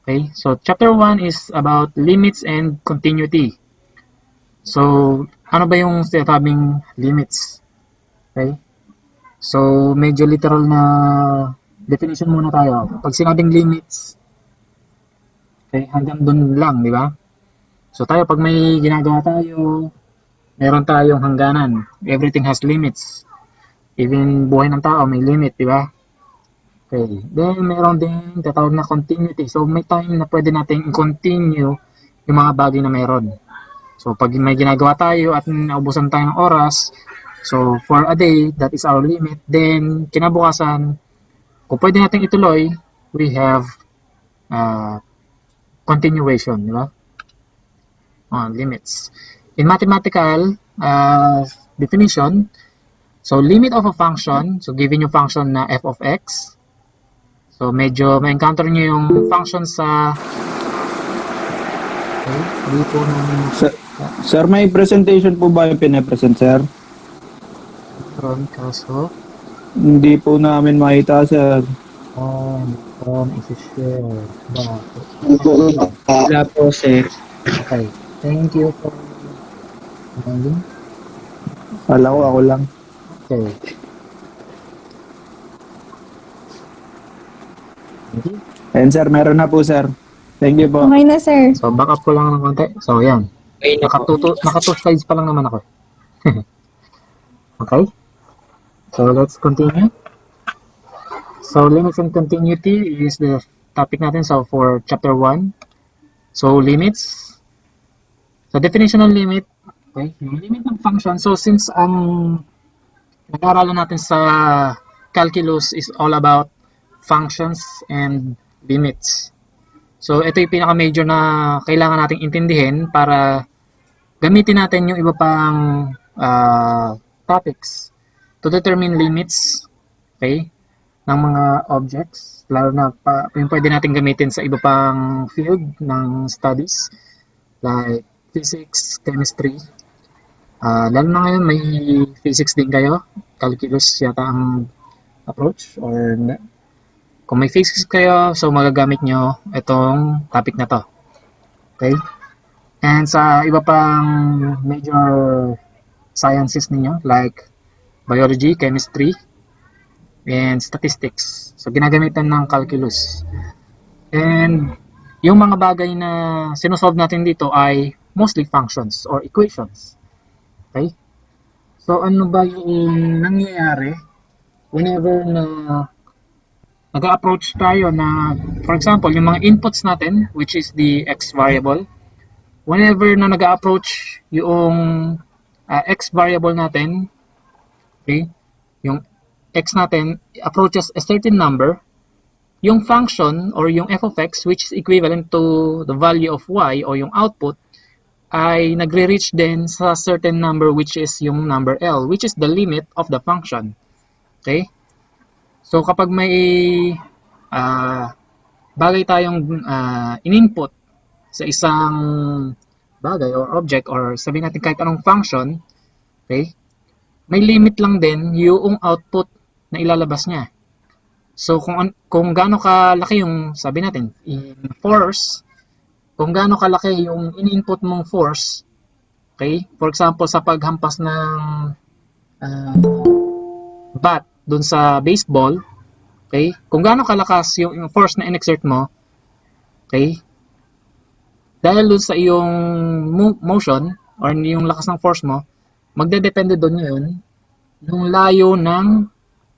Okay, so chapter 1 is about limits and continuity. So, ano ba yung sinasabing limits? Okay? So, medyo literal na definition muna tayo. Pag sinabing limits, okay, hanggang dun lang, di ba? So, tayo, pag may ginagawa tayo, meron tayong hangganan. Everything has limits. Even buhay ng tao may limit, di ba? Okay. Then, meron din tatawag na continuity. So, may time na pwede natin i-continue yung mga bagay na meron. So, pag may ginagawa tayo at naubusan tayo ng oras, so, for a day, that is our limit. Then, kinabukasan, kung pwede natin ituloy, we have continuation, di ba? Limits. In mathematical definition, so limit of a function, so given yung function na f of x, so medyo ma-encounter nyo yung function sa okay, dito ng Sir, may presentation po ba yung pinapresent, sir? kaso Hindi po namin makita, sir. isi-share bakit? Wala po, sir. Okay, thank you for reminding. Kala ko ako lang. Okay. Thank you. And sir, meron na po, sir. Thank you po. Okay na, sir. So, back up ko lang ng konti. So, yan. Okay na po. Naka 2 slides pa lang naman ako. Okay? So, let's continue. So, limits and continuity is the topic natin. So, for chapter 1. So, limits. So, definition ng limit. Okay? Yung limit ng function. So, since ang nag-aaralan natin sa calculus is all about functions and limits. So, ito yung pinaka-major na kailangan nating intindihin para gamitin natin yung iba pang topics to determine limits, okay, ng mga objects, lalo na yung pwede natin gamitin sa iba pang field ng studies, like physics, chemistry. Lalo na ngayon may physics din kayo, calculus yata ang approach, or kung may physics kayo, so magagamit nyo itong topic na to. Okay? And sa iba pang major sciences ninyo, like biology, chemistry, and statistics. So, ginagamitan ng calculus. And yung mga bagay na sinusolve natin dito ay mostly functions or equations. Okay? So, ano ba yung nangyayari whenever na nag-approach tayo na, for example, yung mga inputs natin, which is the x variable, whenever na nag-approach yung x variable natin, okay, yung x natin approaches a certain number, yung function or yung f of x, which is equivalent to the value of y or yung output, ay nagre-reach din sa certain number, which is yung number L, which is the limit of the function. Okay? So, kapag may bagay tayong in-input sa isang bagay or object or sabihin natin kahit anong function, okay, may limit lang din yung output na ilalabas niya. So, kung gaano kalaki yung, sabi natin, in force, kung gaano kalaki yung in-input mong force, okay, for example, sa paghampas ng bat dun sa baseball, okay, kung gaano kalakas yung force na in-exert mo, okay, dahil dun sa iyong motion or yung lakas ng force mo, magdedepende doon yun yung layo ng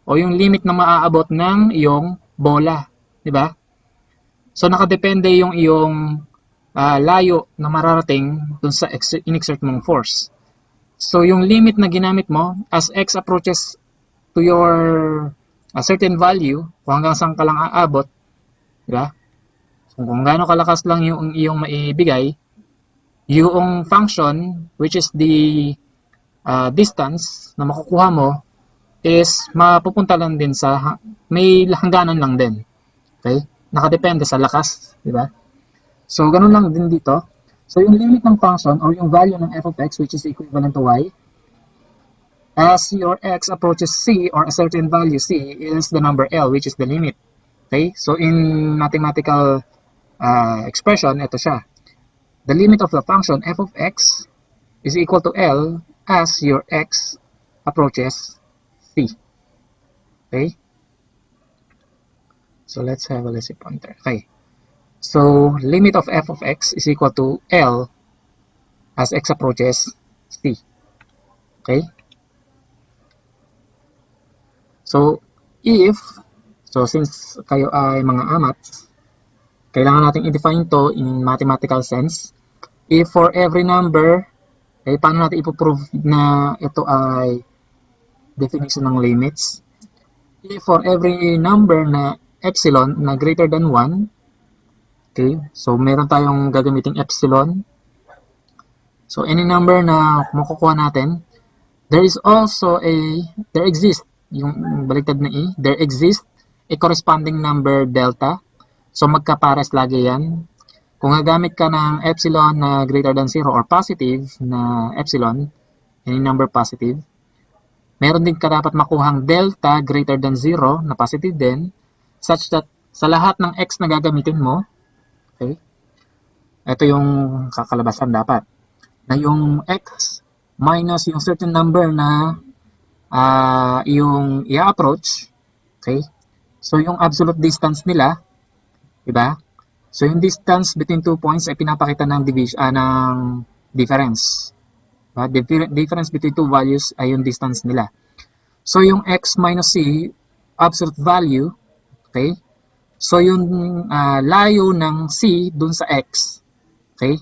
o yung limit na maaabot ng iyong bola, di ba? So nakadepende yung iyong layo na mararating dun sa in-exert mong force. So yung limit na ginamit mo as x approaches to your a certain value, kung hanggang saan ka lang aabot, di ba? So, kung gaano kalakas lang yung iyong maibigay, yung function, which is the distance na makukuha mo, is mapupunta lang din sa, may hangganan lang din. Okay? Nakadepende sa lakas, di ba? So, ganun lang din dito. So, yung limit ng function or yung value ng f of x, which is equivalent to y, as your x approaches c or a certain value c is the number L, which is the limit. Okay? So, in mathematical expression, ito siya. The limit of the function f of x is equal to L as your x approaches c. Okay? So let's have a lazy pointer. Okay. So limit of f of x is equal to L as x approaches c. Okay? So since kayo ay mga amats, kailangan natin i-define to in mathematical sense. If for every number, paano natin ipoprove na ito ay definition ng limits? If for every number na epsilon na greater than 1, okay, so meron tayong gagamiting epsilon. So any number na makukuha natin, there exists a corresponding number delta. So magkapares lagi yan. Kung gagamit ka ng epsilon na greater than 0 or positive na epsilon, any number positive, meron din ka dapat makuhang delta greater than 0 na positive din, such that sa lahat ng x na gagamitin mo, okay, ito yung kakalabasan dapat, na yung x minus yung certain number na yung i-approach, okay, so yung absolute distance nila, diba? So yung distance between 2 points ay pinapakita ng ng difference. The difference between two values ay yung distance nila. So yung x minus c, absolute value, okay? So yung layo ng c dun sa x, okay,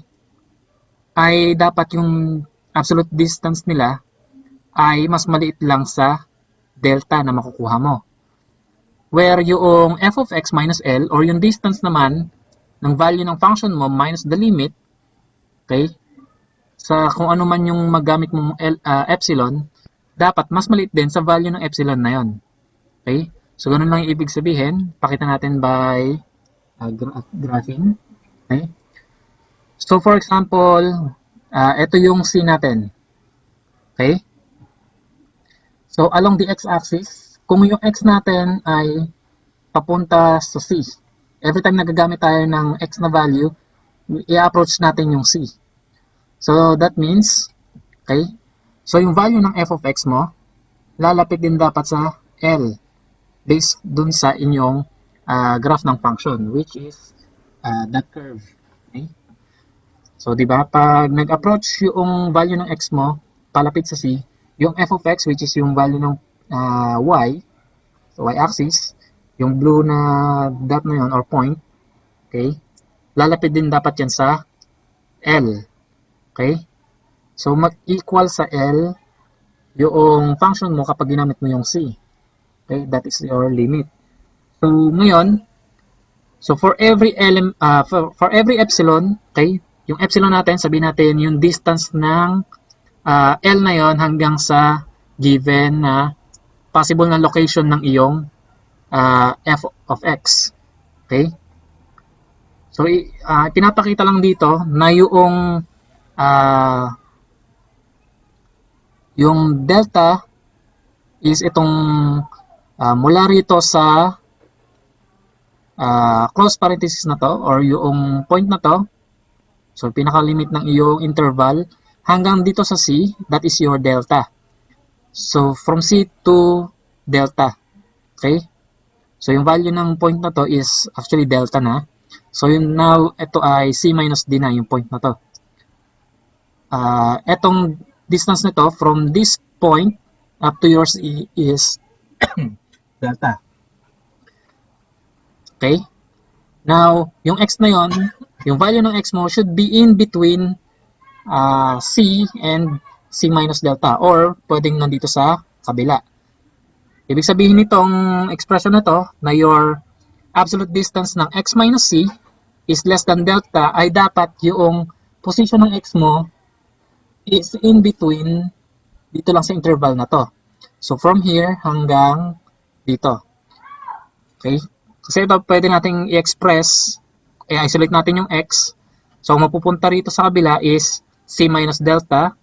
ay dapat yung absolute distance nila ay mas maliit lang sa delta na makukuha mo. Where yung f of x minus L, or yung distance naman ng value ng function mo minus the limit, okay, sa kung ano man yung magamit mong epsilon, dapat mas maliit din sa value ng epsilon na yon. Okay? So, ganun lang yung ibig sabihin. Pakita natin by graphing. Okay? So, for example, ito yung C natin. Okay? So, along the x-axis, kung yung x natin ay papunta sa C, every time nagagamit tayo ng x na value, i-approach natin yung C. So, that means, okay, so yung value ng f of x mo, lalapit din dapat sa L based dun sa inyong graph ng function, which is that curve. Okay? So, di ba, pag nag-approach yung value ng x mo, palapit sa C, yung f of x, which is yung value ng y, so y-axis, yung blue na dot na yun, or point, okay, lalapit din dapat yan sa L. Okay? So, mag-equal sa L yung function mo kapag ginamit mo yung C. Okay? That is your limit. So, ngayon, so for every epsilon, okay, yung epsilon natin, sabihin natin yung distance ng L na yon hanggang sa given na possible na location ng iyong f of x. Okay? So, pinapakita lang dito na yung delta is itong mula rito sa close parenthesis na to, or yung point na to, so pinaka-limit ng iyong interval hanggang dito sa C, that is your delta. So from C to delta. Okay? So yung value ng point na to is actually delta na. So yun, now ito ay C minus D na yung point na to. Etong distance nito from this point up to yours is delta. Okay? Now, yung x na yon, yung value ng x mo should be in between C and C minus delta, or pwedeng nandito sa kabila. Ibig sabihin nitong expression na to na your absolute distance ng x minus C is less than delta, ay dapat yung position ng x mo is in between dito lang sa interval na to. So from here hanggang dito. Okay? Kasi ito pwede nating i-express, i-isolate natin yung x. So mapupunta rito sa kabila is C minus delta,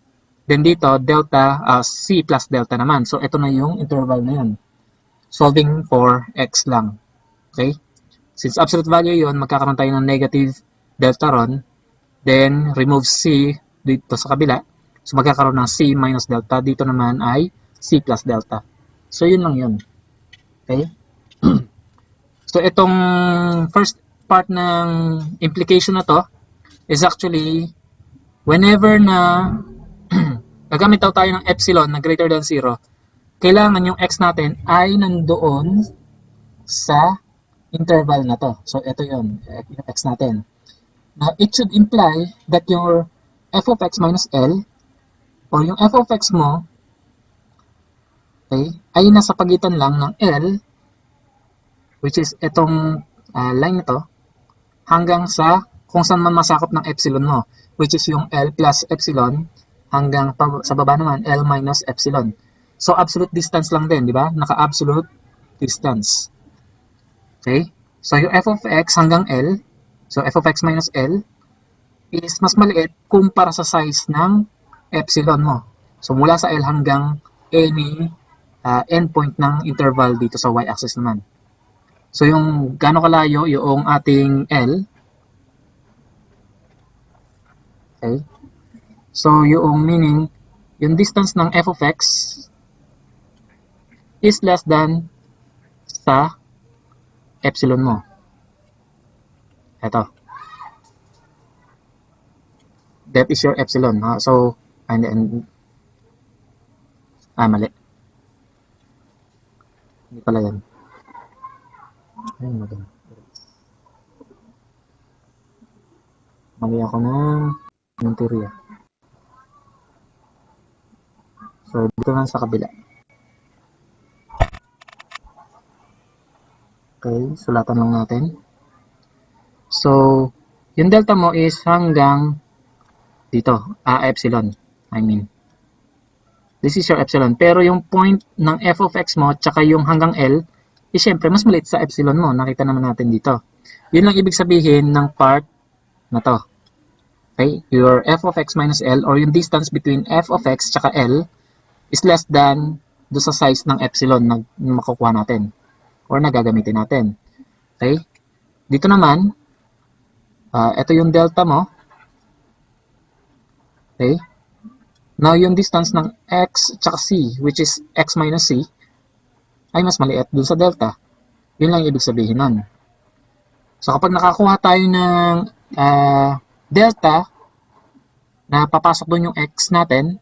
then dito delta, C plus delta naman. So ito na yung interval na yun. Solving for x lang. Okay? Since absolute value yun, magkakaroon tayo ng negative delta ron. Then, remove C dito sa kabila. So, magkakaroon ng C minus delta. Dito naman ay C plus delta. So, yun lang yun. Okay? So, itong first part ng implication na to is actually whenever na gagamit daw tayo ng epsilon na greater than 0, kailangan yung x natin ay nandoon sa interval na to. So, ito yun, yung x natin. Now, it should imply that your f of x minus L or yung f of x mo, okay, ay nasa pagitan lang ng L, which is itong line na to, hanggang sa kung saan man masakop ng epsilon mo, which is yung L plus epsilon hanggang sa baba naman L minus epsilon. So, absolute distance lang din, di ba? Naka-absolute distance. Okay? So, yung f of x hanggang L, so f of x minus L, is mas maliit kumpara sa size ng epsilon mo. So, mula sa L hanggang any endpoint ng interval dito sa y-axis naman. So, yung gaano kalayo yung ating L, okay? So, yung meaning, yung distance ng f of x is less than sa epsilon mo. Ito. That is your epsilon. So, mali. Hindi pala yan. Ay, mali ako ng teorya. So, dito lang sa kabila. Okay, sulatan lang natin. So, yung delta mo is hanggang dito, epsilon. I mean, this is your epsilon. Pero yung point ng f of x mo, tsaka yung hanggang L, is syempre, mas maliit sa epsilon mo. Nakita naman natin dito. Yun lang ibig sabihin ng part na to. Okay? Your f of x minus L, or yung distance between f of x tsaka L, is less than do sa size ng epsilon na makukuha natin or na gagamitin natin. Okay? Dito naman, ito yung delta mo. Okay? Now, yung distance ng x tsaka c, which is x minus c, ay mas maliit dun sa delta. Yun lang ibig sabihin nun. So, kapag nakakuha tayo ng delta na papasok dun yung x natin,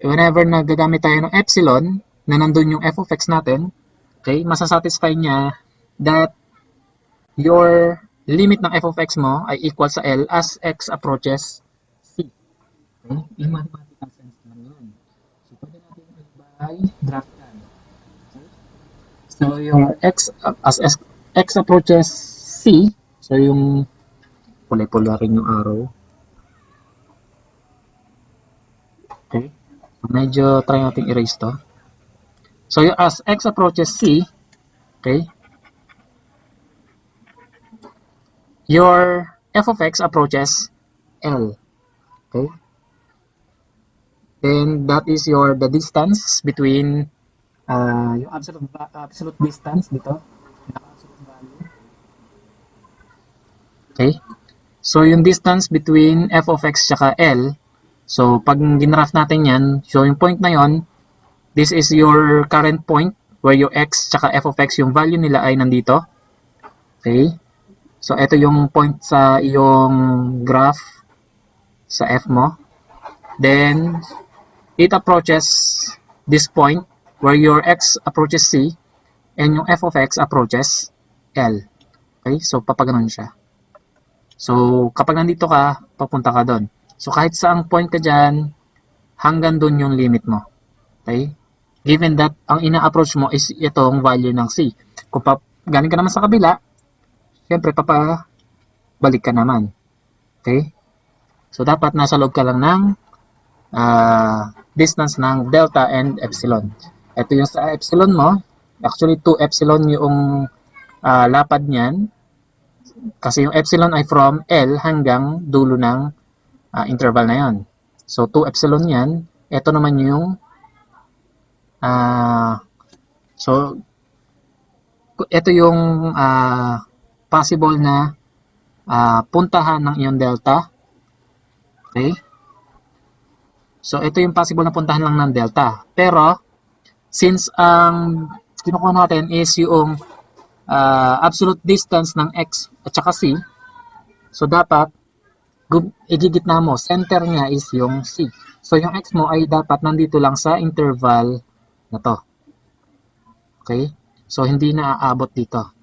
whenever na gagamit tayo ng epsilon na nandun yung f of x natin, okay, masasatisfy niya that your limit ng f of x mo ay equal sa L as x approaches c. Okay? In mathematical sense naman yun. So, pwede natin i-by graphical. Okay? So, your x as x approaches c, so yung pula-pula rin yung arrow. Okay? So, medyo try natin erase to. So, as x approaches c, okay, your f of x approaches L. Okay? Then, that is the distance between yung absolute distance dito. Absolute value. Okay? So, yung distance between f of x tsaka L, so, pag ginraph natin yan, so yung point na yon, this is your current point where yung x tsaka f of x, yung value nila ay nandito. Okay? So, ito yung point sa iyong graph sa f mo. Then, it approaches this point where your x approaches c and yung f of x approaches L. Okay? So, papaganon siya. So, kapag nandito ka, papunta ka doon. So, kahit saang point ka dyan, hanggang doon yung limit mo. Okay? Given that, ang ina-approach mo is itong value ng c. Kung galing ka naman sa kabila, syempre, balik ka naman. Okay? So, dapat nasa loob ka lang ng distance ng delta and epsilon. Ito yung sa epsilon mo. Actually, 2 epsilon yung lapad niyan. Kasi yung epsilon ay from L hanggang dulo ng interval na yon. So, 2 epsilon yan. Ito naman yung so, ito yung possible na puntahan ng iyong delta. Okay? So, ito yung possible na puntahan lang ng delta. Pero, since ang kinukuha natin is yung absolute distance ng x at saka c, so dapat igigitna mo, center niya is yung c. So, yung x mo ay dapat nandito lang sa interval na to. Okay? So, hindi na aabot dito.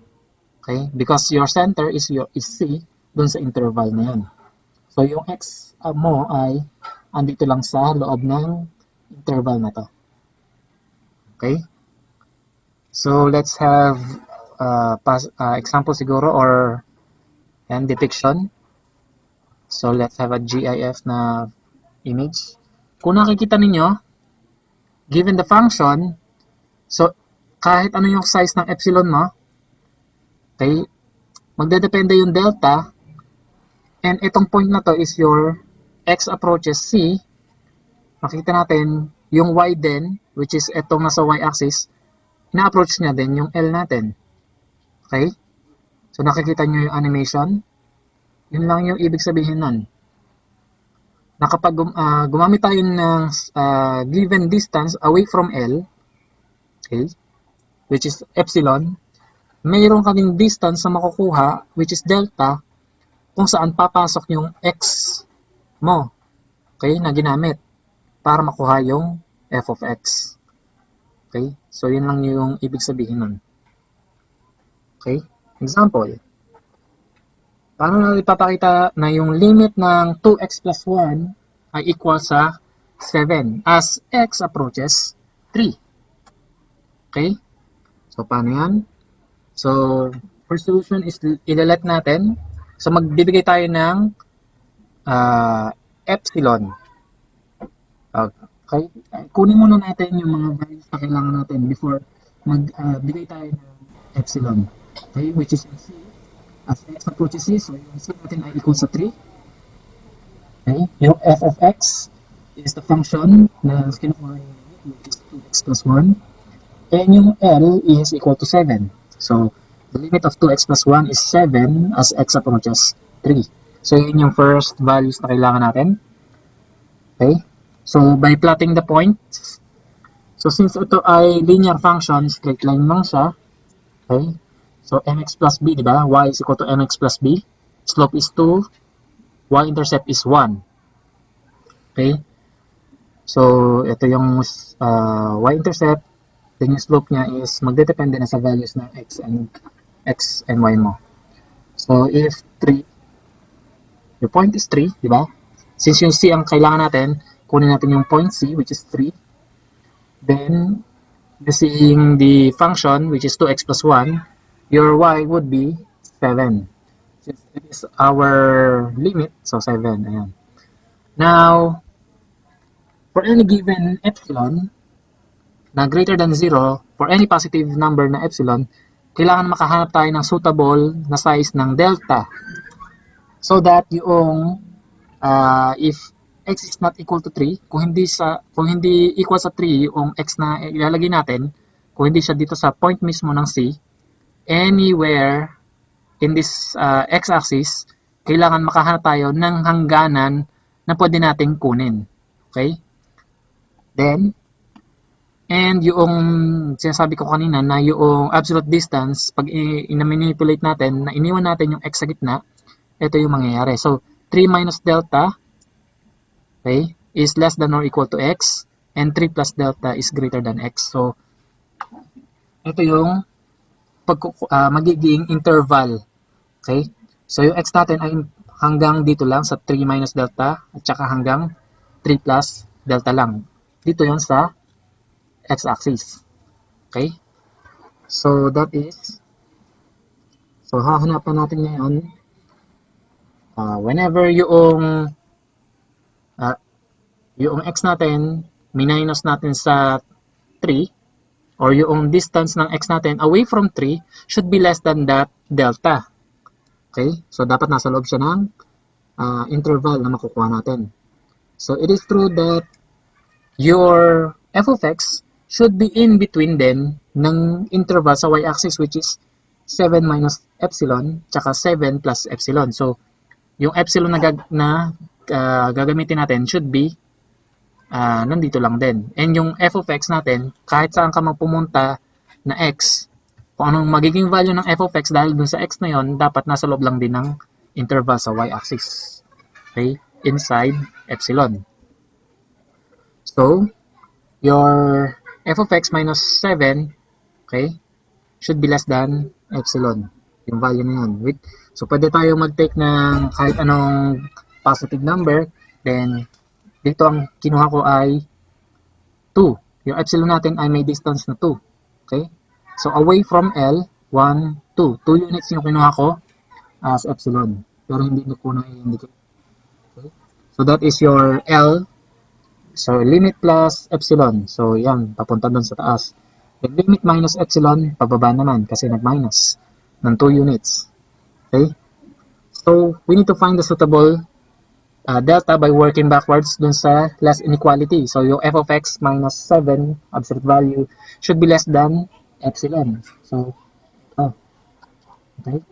Okay? Because your center is c dun sa interval na yan. So, yung x mo ay andito lang sa loob ng interval na to. Okay? So, let's have example siguro or depiction. So, let's have a GIF na image. Kung nakikita ninyo, given the function, so, kahit ano yung size ng epsilon mo, okay, magdedepende yung delta, and itong point na to is your x approaches c. Makita natin yung y din, which is itong nasa y-axis, na-approach niya din yung L natin. Okay? So, nakikita nyo yung animation. Yun lang yung ibig sabihin nun. Na kapag gumamit tayo ng given distance away from L, okay, which is epsilon, mayroon kaming distance na makukuha, which is delta, kung saan papasok yung x mo, okay, na ginamit para makuha yung f of x. Okay? So, yun lang yung ibig sabihin nun. Okay? Example. Paano na ipapakita na yung limit ng 2x plus 1 ay equal sa 7 as x approaches 3? Okay? So, paano yan? So, first solution is ilalet natin. So, magbibigay tayo ng epsilon. Okay? Kunin muna natin yung mga values na kailangan natin before magbigay tayo ng epsilon. Okay? Which is yung c. As x approaches c, so yung c natin ay equal sa 3. Okay? Yung f of x is the function na kinukuha yung limit, which is 2x plus 1. And yung L is equal to 7. So, the limit of 2x plus 1 is 7 as x approaches 3. So, yun yung first values na kailangan natin. Okay? So, by plotting the points, so since ito ay linear function, straight line lang siya. Okay? So, mx plus b, di ba? Y is equal to mx plus b. Slope is 2. Y-intercept is 1. Okay? So, ito yung y-intercept. Then yung slope niya is magdedepende na sa values ng x and y mo. So, if 3, your point is 3, di ba? Since yung c ang kailangan natin, kunin natin yung point c, which is 3. Then, using the function, which is 2x plus 1, your y would be 7. Since it is our limit, so 7. Ayan. Now, for any given epsilon na greater than 0, for any positive number na epsilon, kailangan makahanap tayo ng suitable na size ng delta. So that yung, if x is not equal to 3, kung hindi equal sa 3 yung x na ilalagay natin, kung hindi siya dito sa point mismo ng c, anywhere in this x-axis, kailangan makahanap tayo ng hangganan na pwede nating kunin. Okay? Then, and yung sinasabi ko kanina na yung absolute distance, pag i-manipulate natin, na iniwan natin yung x sa gitna, ito yung mangyayari. So, 3 minus delta, okay, is less than or equal to x, and 3 plus delta is greater than x. So, ito yung magiging interval. Okay? So, yung x natin ay hanggang dito lang sa 3 minus delta at saka hanggang 3 plus delta lang. Dito yun sa x-axis. Okay? So, that is, so hahanapan natin ngayon whenever yung x natin minus natin sa 3 or yung distance ng x natin away from 3 should be less than that delta. Okay? So, dapat nasa loob siya ng interval na makukuha natin. So, it is true that your f of x should be in between din ng interval sa y-axis, which is 7 minus epsilon, tsaka 7 plus epsilon. So, yung epsilon na gagamitin natin should be nandito lang din. And yung f of x natin, kahit saan ka magpumunta na x, kung anong magiging value ng f of x dahil dun sa x na yon, dapat nasa loob lang din ng interval sa y-axis. Okay? Inside epsilon. So, your f of x minus 7, okay, should be less than epsilon. Yung value na yun. So, pwede tayo mag-take ng kahit anong positive number. Then, dito ang kinuha ko ay 2. Yung epsilon natin ay may distance na 2. Okay? So, away from L, 1, 2. 2 units yung kinuha ko as epsilon. Pero hindi ko na i-indicate. Okay? So, that is your L. So, limit plus epsilon. So, yan. Papunta doon sa taas. The limit minus epsilon, pababa naman kasi nag-minus ng 2 units. Okay? So, we need to find the suitable delta by working backwards dun sa last inequality. So, yung f of x minus 7 absolute value should be less than epsilon. So, okay.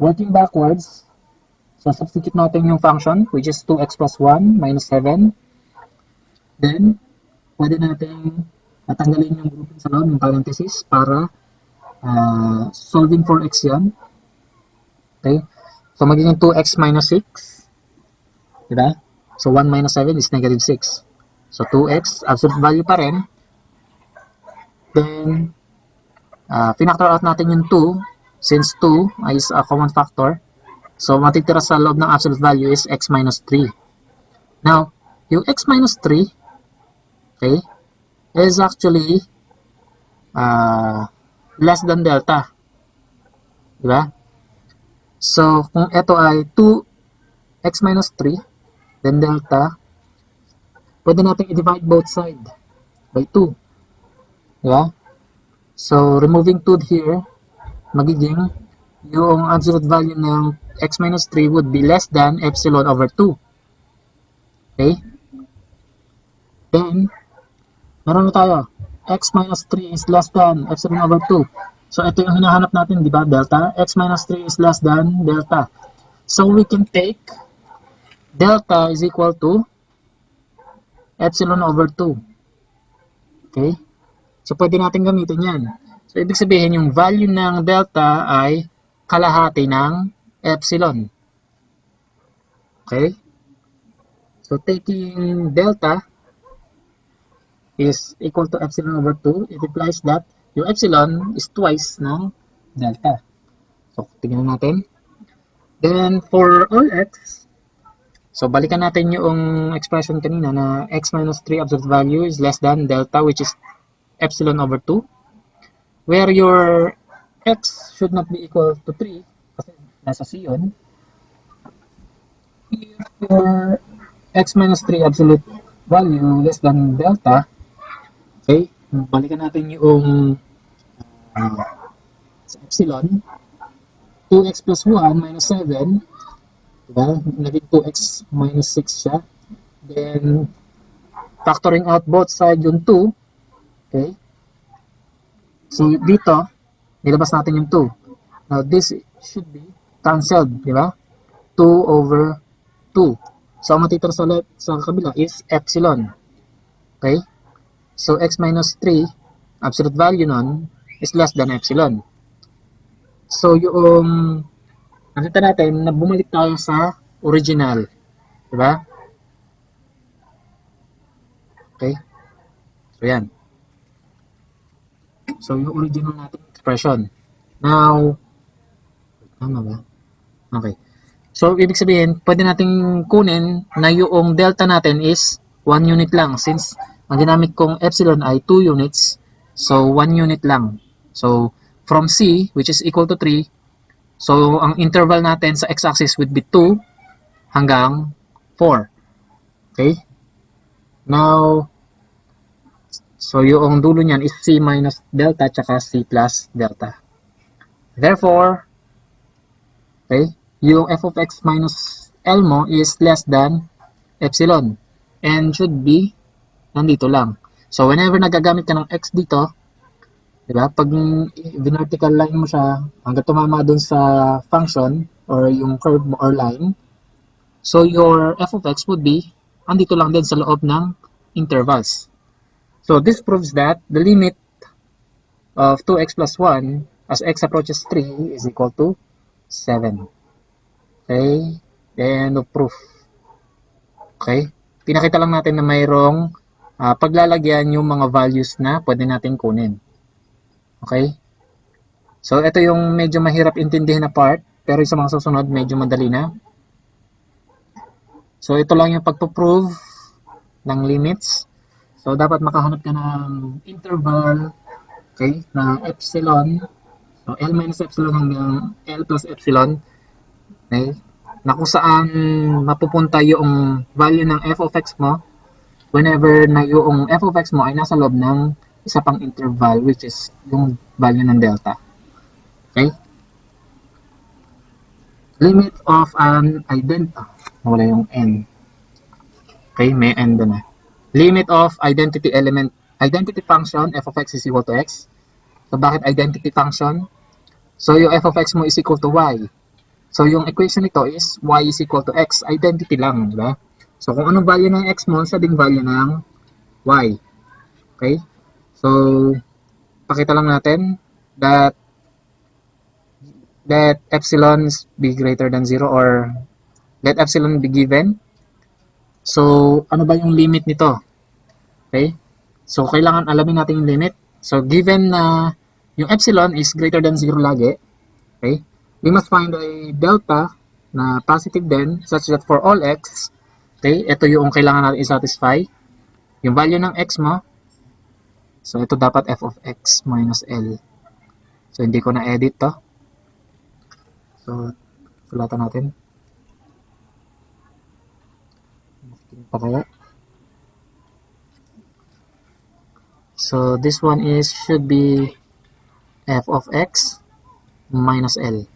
Working backwards, so substitute natin yung function which is 2x plus 1 minus 7. Then, pwede natin natanggalin yung grouping sa loob, yung parenthesis, para solving for x yan. Okay? So, magiging 2x minus 6. Diba? So, 1 minus 7 is negative 6. So, 2x, absolute value pa rin. Then, pinactor out natin yung 2, since 2 is a common factor. So, matitira sa loob ng absolute value is x minus 3. Now, yung x minus 3, okay, is actually less than delta. Diba? So, kung ito ay 2x minus 3, then delta, pwede natin i-divide both sides by 2. Diba? So, removing 2 here, magiging yung absolute value ng x minus 3 would be less than epsilon over 2. Okay? Then, meron na tayo. X minus 3 is less than epsilon over 2. So, ito yung hinahanap natin, di ba? Delta. X minus 3 is less than delta. So, we can take delta is equal to epsilon over 2. Okay? So, pwede natin gamitin yan. So, ibig sabihin, yung value ng delta ay kalahati ng epsilon. Okay? So, taking delta is equal to epsilon over 2, it implies that yung epsilon is twice ng delta. So, tingnan natin. Then, for all x, so balikan natin yung expression kanina na x minus 3 absolute value is less than delta, which is epsilon over 2, where your x should not be equal to 3 kasi nasa c yun. If your x minus 3 absolute value less than delta, okay, balikan natin yung sa epsilon, 2x plus 1 minus 7, diba? Naging 2x minus 6 siya. Then, factoring out both sides yung 2, okay? So, dito, nilabas natin yung 2. Now, this should be cancelled, diba? 2 over 2. So, ang matitira sa kabila is epsilon. Okay? So, x minus 3, absolute value nun, is less than epsilon. So, yung nakita natin na bumalik tayo sa original. Diba? Okay? So, yan. So, yung original natin expression. Now, tama ba? Okay. So, ibig sabihin, pwede nating kunin na yung delta natin is 1 unit lang. Since ang ginamit kong epsilon ay 2 units, so 1 unit lang. So, from C, which is equal to 3, so ang interval natin sa x-axis would be 2 hanggang 4. Okay? Now, so yung dulo niyan is C minus delta tsaka C plus delta. Therefore, okay, yung f of x minus L mo is less than epsilon and should be nandito lang. So, whenever nagagamit ka ng x dito, Diba? Pag vertical line mo siya, hanggang tumama dun sa function or yung curve mo or line, so your f of x would be andito lang din sa loob ng intervals. So this proves that the limit of 2x plus 1 as x approaches 3 is equal to 7. Okay? End of proof. Okay? Pinakita lang natin na mayroong paglalagyan yung mga values na pwede natin kunin. Okay? So, ito yung medyo mahirap intindihin na part, pero sa mga susunod, medyo madali na. So, ito lang yung pagpo-prove ng limits. So, dapat makahanap ka ng interval, okay, na epsilon. So, L minus epsilon hanggang L plus epsilon. Okay? Na kung saan mapupunta yung value ng f of x mo whenever na yung f of x mo ay nasa loob ng isa pang interval, which is yung value ng delta. Okay? Limit of an wala yung n. Okay, may n doon na. Limit of identity function f of x is equal to x. So, bakit identity function? So, yung f of x mo is equal to y. So, yung equation nito is y is equal to x. Identity lang, di ba? So, kung anong value ng x mo, siya ding value ng y. Okay? So, pakita lang natin that epsilon be greater than 0 or let epsilon be given. So, ano ba yung limit nito? Okay? So, kailangan alamin natin yung limit. So, given na yung epsilon is greater than 0 lagi, okay, we must find a delta na positive din such that for all x, okay, ito yung kailangan natin i-satisfy. Yung value ng x mo, so ito dapat f of x minus L. So, hindi ko na-edit to. So, sulatan natin. Pa kaya? So, this one is should be f of x minus L.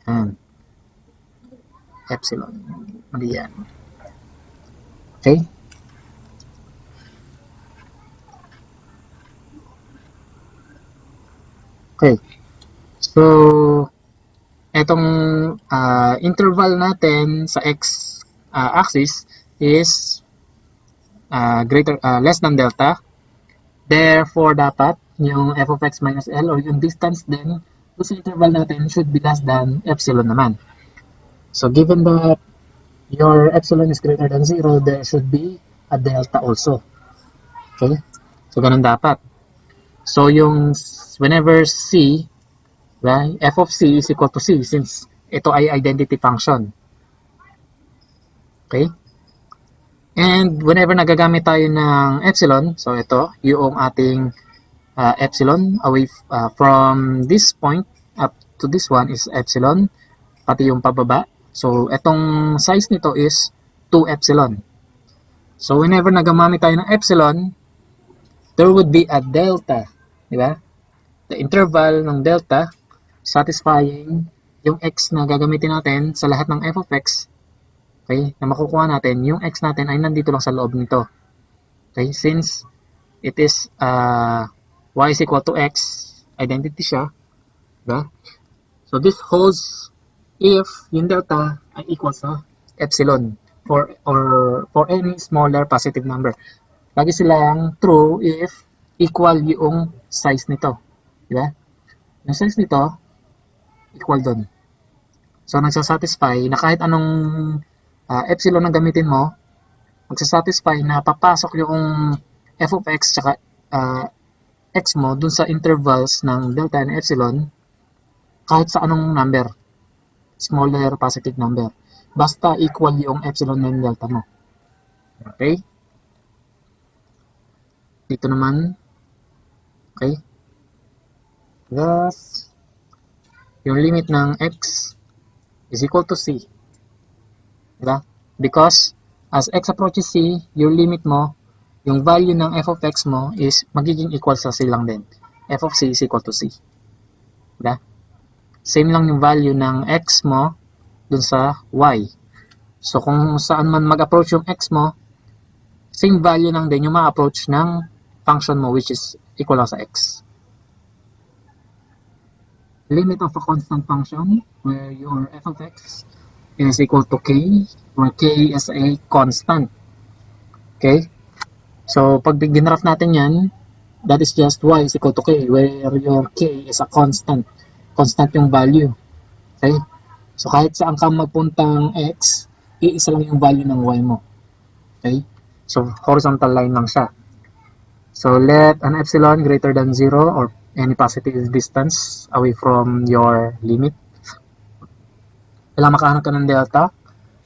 And epsilon. Mali yan. Okay? Okay. So, etong interval natin sa x axis is less than delta. Therefore, dapat yung f of x minus L or yung distance din sa interval natin should be less than epsilon naman. So, given that your epsilon is greater than 0, there should be a delta also. Okay? So, ganun dapat. So, yung whenever c, right, f of c is equal to c since ito ay identity function. Okay? And whenever nagagamit tayo ng epsilon, so ito, yung ating epsilon away from this point up to this one is epsilon, pati yung pababa. So, itong size nito is 2 epsilon. So, whenever nagamamit tayo ng epsilon, there would be a delta. Di ba? The interval ng delta satisfying yung x na gagamitin natin sa lahat ng f of x. Okay? Na makukuha natin, yung x natin ay nandito lang sa loob nito. Okay? Since it is y is equal to x, identity siya. Diba? So, this holds if yung delta ay equal sa epsilon for any smaller positive number. Lagi silang true if equal yung size nito. Diba? Yung size nito, equal dun. So, nagsasatisfy na kahit anong epsilon ang gamitin mo, magsasatisfy na papasok yung f of x tsaka x mo dun sa intervals ng delta and epsilon kahit sa anong number. Smaller positive number. Basta equal yung epsilon and delta mo. Okay? Dito naman. Okay? Thus, yung limit ng x is equal to c. Diba? Because, as x approaches c, yung limit mo, yung value ng f of x mo is magiging equal sa c lang din. F of c is equal to c. Diba? Same lang yung value ng x mo dun sa y. So, kung saan man mag-approach yung x mo, same value lang din yung ma-approach ng function mo, which is equal lang sa x. Limit of a constant function where your f of x is equal to k, where k is a constant. Okay? So, pag ginraph natin yan, that is just y is equal to k, where your k is a constant. Constant yung value. Okay? So, kahit saan ka magpuntang x, iisa lang yung value ng y mo. Okay? So, horizontal line lang siya. So, let an epsilon greater than 0 or any positive distance away from your limit. Kailangan makahanap ka ng delta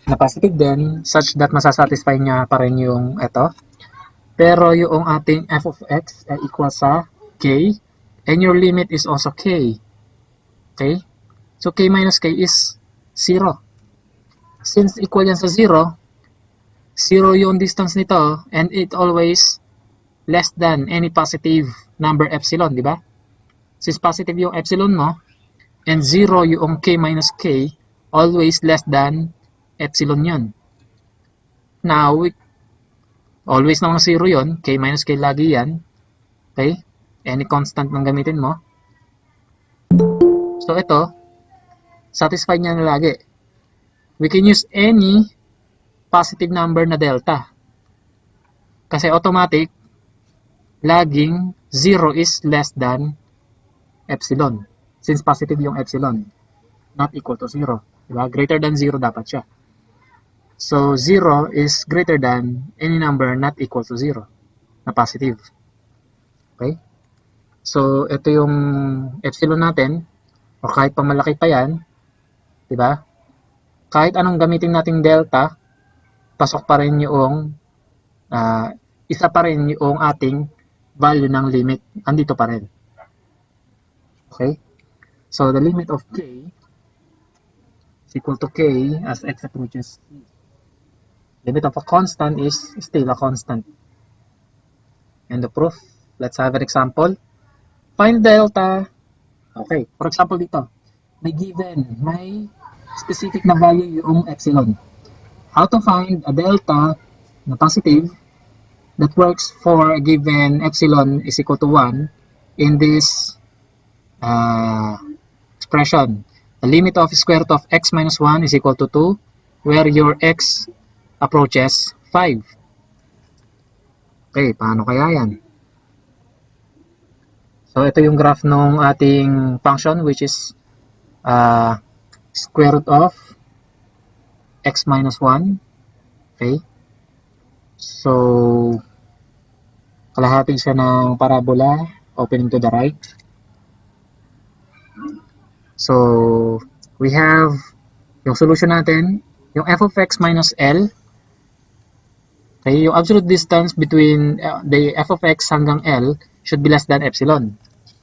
na positive din such that masasatisfy niya pa rin yung ito. Pero yung ating f of x ay equal sa k and your limit is also k. Okay? So, k minus k is 0. Since equal yan sa 0, 0 yung distance nito and it always less than any positive number epsilon, di ba? Since positive yung epsilon mo, and 0 yung k minus k, always less than epsilon yun. Now, always namang 0 yun, k minus k lagi yan. Okay? Any constant nang gamitin mo. So, ito, satisfied niya na lagi. We can use any positive number na delta. Kasi automatic, laging 0 is less than epsilon. Since positive yung epsilon, not equal to 0. Diba? Greater than 0 dapat siya. So, 0 is greater than any number not equal to 0 na positive. Okay? So, ito yung epsilon natin, o kahit pa malaki pa yan, diba? Kahit anong gamitin nating delta, pasok pa rin yung, isa pa rin yung ating value ng limit, andito pa rin. Okay? So, the limit of k is equal to k as x approaches c. Limit of a constant is still a constant. And the proof, let's have an example. Find delta. Okay, for example dito, may specific na value yung epsilon. How to find a delta na positive that works for a given epsilon is equal to 1 in this expression. The limit of square root of x minus 1 is equal to 2, where your x approaches 5. Okay, paano kaya yan? So, ito yung graph ng ating function which is square root of x minus 1. Okay? So, kalahati siya ng parabola opening to the right. So, we have yung solution natin, yung f of x minus L. Okay, yung absolute distance between the f of x hanggang L should be less than epsilon.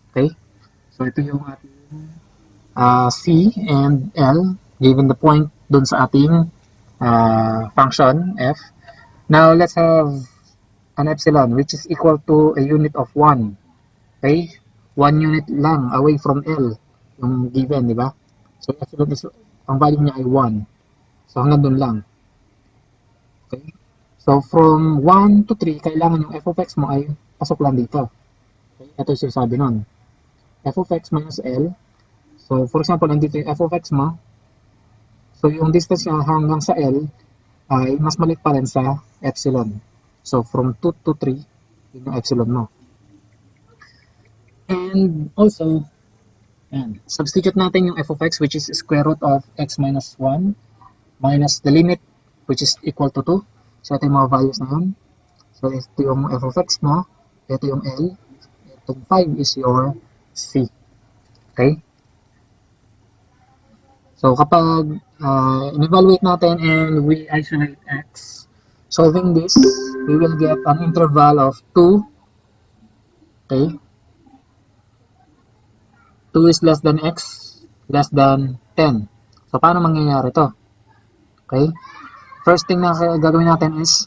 Okay? So, ito yung ating C and L given the point dun sa ating function f. Now, let's have an epsilon which is equal to a unit of 1. Okay? 1 unit lang away from L yung given, di ba? So, epsilon is, ang value niya ay 1. So, hanggang dun lang. Okay? So, from 1 to 3, kailangan yung f of x mo ay pasok lang dito. Okay? Ito yung sinasabi nun. F of x minus L. So, for example, nandito yung f of x mo. So, yung distance niya hanggang sa L ay mas maliit pa rin sa epsilon. So, from 2 to 3, yun yung epsilon mo. And also, substitute natin yung f of x which is square root of x minus 1 minus the limit which is equal to 2. So, ito yung mga values na yun. So, ito yung f of x mo. Ito yung L. Itong 5 is your C. Okay? So, kapag in-evaluate natin and we isolate x, solving this, we will get an interval of 2. Okay? 2 is less than x, less than 10. So, paano mangyayari to? Okay? First thing na gagawin natin is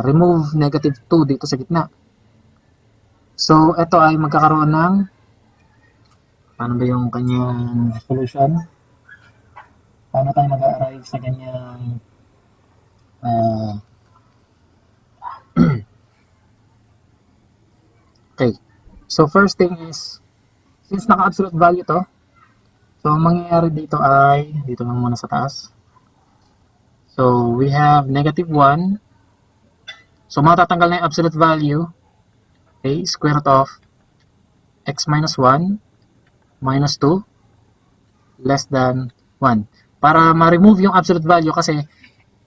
remove negative 2 dito sa gitna. So, ito ay magkakaroon ng paano ba yung kanyang solution? Paano tayo mag-arrive sa kanyang Okay. So, first thing is, since naka-absolute value to, so, ang mangyayari dito ay, dito lang muna sa taas. So, we have negative 1. So, matatanggal na yung absolute value. Okay, square root of x minus 1 minus 2 less than 1. Para ma-remove yung absolute value kasi,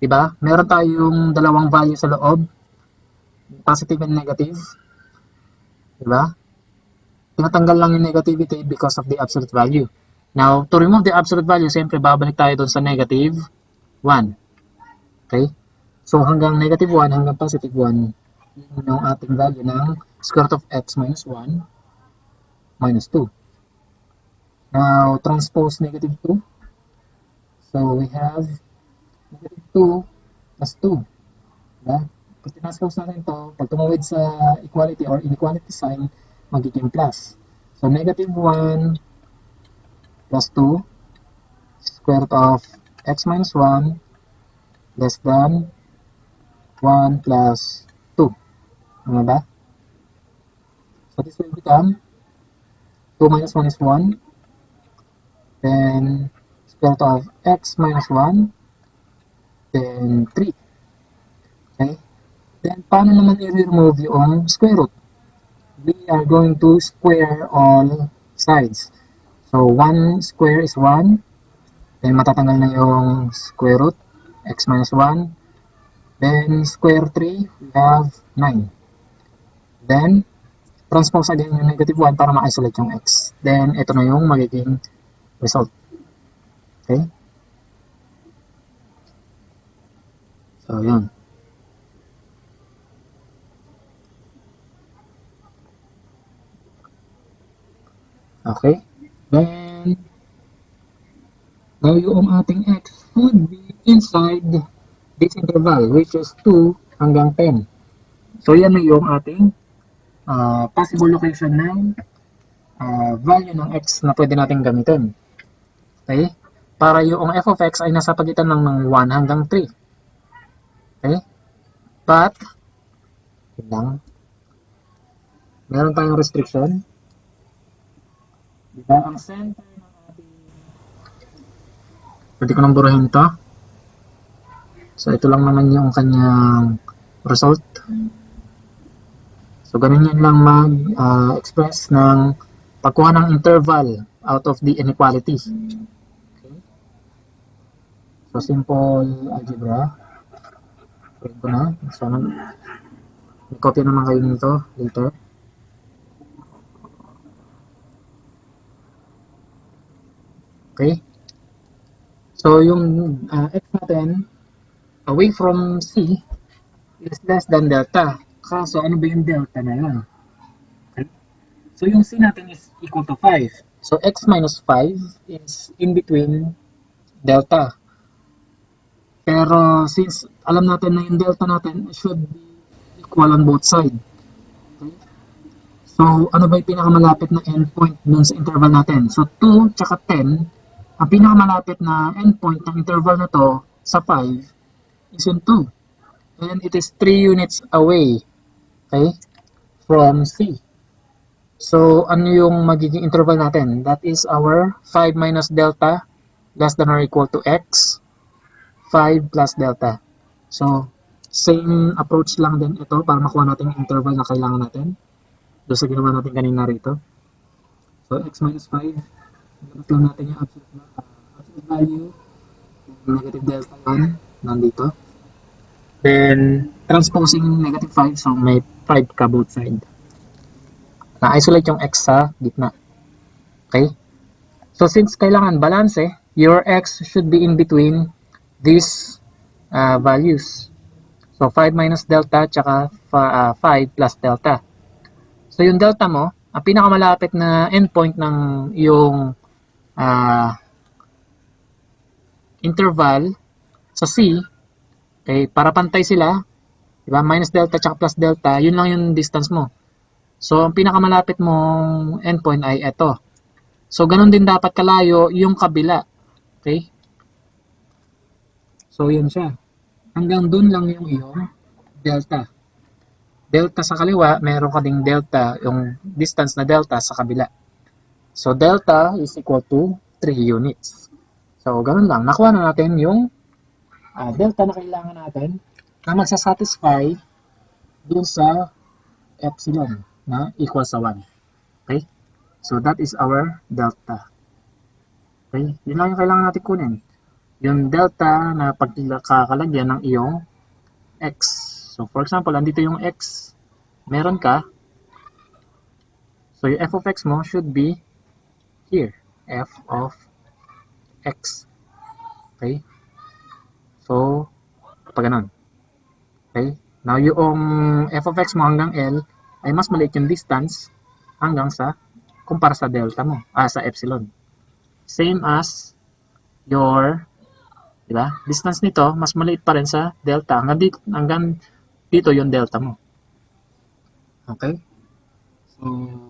diba, meron tayong dalawang value sa loob, positive and negative. Diba? Tinatanggal lang yung negativity because of the absolute value. Now, to remove the absolute value, siyempre babalik tayo doon sa negative 1. Okay? So, hanggang negative 1 hanggang positive 1, yun yung ating value ng square root of x minus 1 minus 2. Now, transpose negative 2. So, we have negative 2 plus 2. Diba? Pag transpose natin ito, pag tumawid sa equality or inequality sign, magiging plus. So, negative 1 plus 2 square root of x minus 1 less than 1 plus 2. Ano ba? So, this will become 2 minus 1 is 1. Then, square root of x minus 1. Then, 3. Okay? Then, paano naman i-remove yung square root? We are going to square all sides. So, 1 square is 1. Then, matatanggal na yung square root, x minus 1. Then, square 3, we have 9. Then, transpose again yung negative 1 para ma-isolate yung x. Then, ito na yung magiging result. Okay? So, yun. Okay? Then, now yung ating x would be inside this interval, which is 2 hanggang 10. So, yan na yung ating possible location ng value ng x na pwede natin gamitin. Okay? Para yung f of x ay nasa pagitan lang ng 1 hanggang 3. Okay? But, yun lang. Meron tayong restriction. Diba? Ang center ng ating... Pwede ko nang burahin ito. So, ito lang naman yung kanyang result. So, ganun yun lang mag-express ng pagkuha ng interval out of the inequality. Okay. So, simple algebra. Pwede ko na. So, may copy naman kayo nito later. Okay. So, yung x natin away from C is less than delta. Kaso, ano ba yung delta na yun? Okay. So, yung C natin is equal to 5. So, x minus 5 is in between delta. Pero, since alam natin na yung delta natin should be equal on both sides. Okay. So, ano ba yung pinakamalapit na endpoint dun sa interval natin? So, 2 tsaka 10, ang pinakamalapit na endpoint ng interval na to sa 5 is in 2. And it is 3 units away, okay, from C. So, ano yung magiging interval natin? That is our 5 minus delta less than or equal to x, 5 plus delta. So, same approach lang din ito para makuha natin yung interval na kailangan natin. Doon sa ginawa natin kanina rito. So, x minus 5, labas lang natin yung absolute value, negative delta 1, nandito. Then, transposing negative 5, so may 5 ka both side. Na-isolate yung x sa gitna. Okay? So, since kailangan balance, your x should be in between these values. So, 5 minus delta, tsaka 5 plus delta. So, yung delta mo, ang pinakamalapit na endpoint ng yung interval sa C, okay, para pantay sila, diba? Minus delta tsaka plus delta, yun lang yung distance mo. So, ang pinakamalapit mong endpoint ay ito. So, ganun din dapat kalayo yung kabila. Okay? So, yun siya. Hanggang dun lang yung iyong delta. delta sa kaliwa, meron ka ding delta, yung distance na delta sa kabila. So, delta is equal to 3 units. So, ganun lang. Nakuha na natin yung delta na kailangan natin na magsasatisfy dun sa epsilon na equal sa 1. Okay? So, that is our delta. Okay? Yun lang yung kailangan natin kunin. Yung delta na pagkakalagyan ng iyong x. So, for example, andito yung x. Meron ka. So, yung f of x mo should be here. F of x. Okay? So, pag ganun. Okay? Now, yung f of x mo hanggang L ay mas maliit yung distance hanggang sa kumpara sa delta mo. Sa epsilon. Same as your, diba? Distance nito, mas maliit pa rin sa delta. Hanggang dito yung delta mo. Okay? So,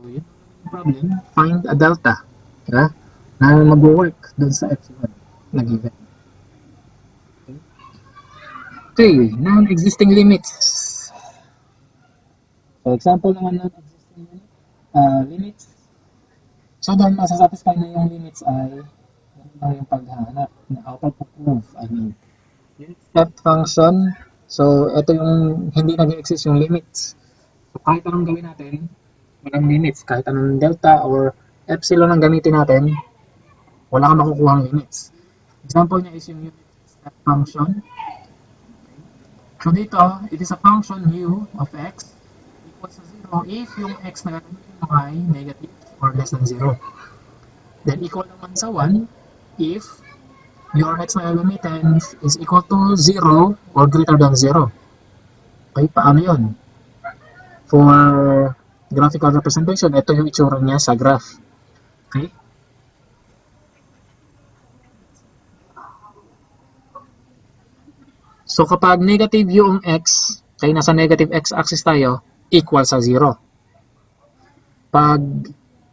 yun yung problem. Find a delta. Diba? Na mag-work dun sa epsilon na given. Okay, non-existing limits. For example naman non-existing limits. So, dahil masasatisfy na yung limits ay yung paghahanap na outer proof, I mean. Unit step function. So, ito yung hindi nag-exist yung limits. So, kahit anong gawin natin, walang limits. Kahit anong delta or epsilon ang gamitin natin, wala kang makukuhang limits. Example niya is yung unit step function. So dito, it is a function u of x equals to 0 if yung x na gagamitin mo ay negative or less than 0. Then equal naman sa 1 if your x na gagamitin is equal to 0 or greater than 0. Okay, paano yun? For graphical representation, ito yung itsura niya sa graph. Okay? So kapag negative yung x, kaya nasa negative x-axis tayo, equal sa 0. Pag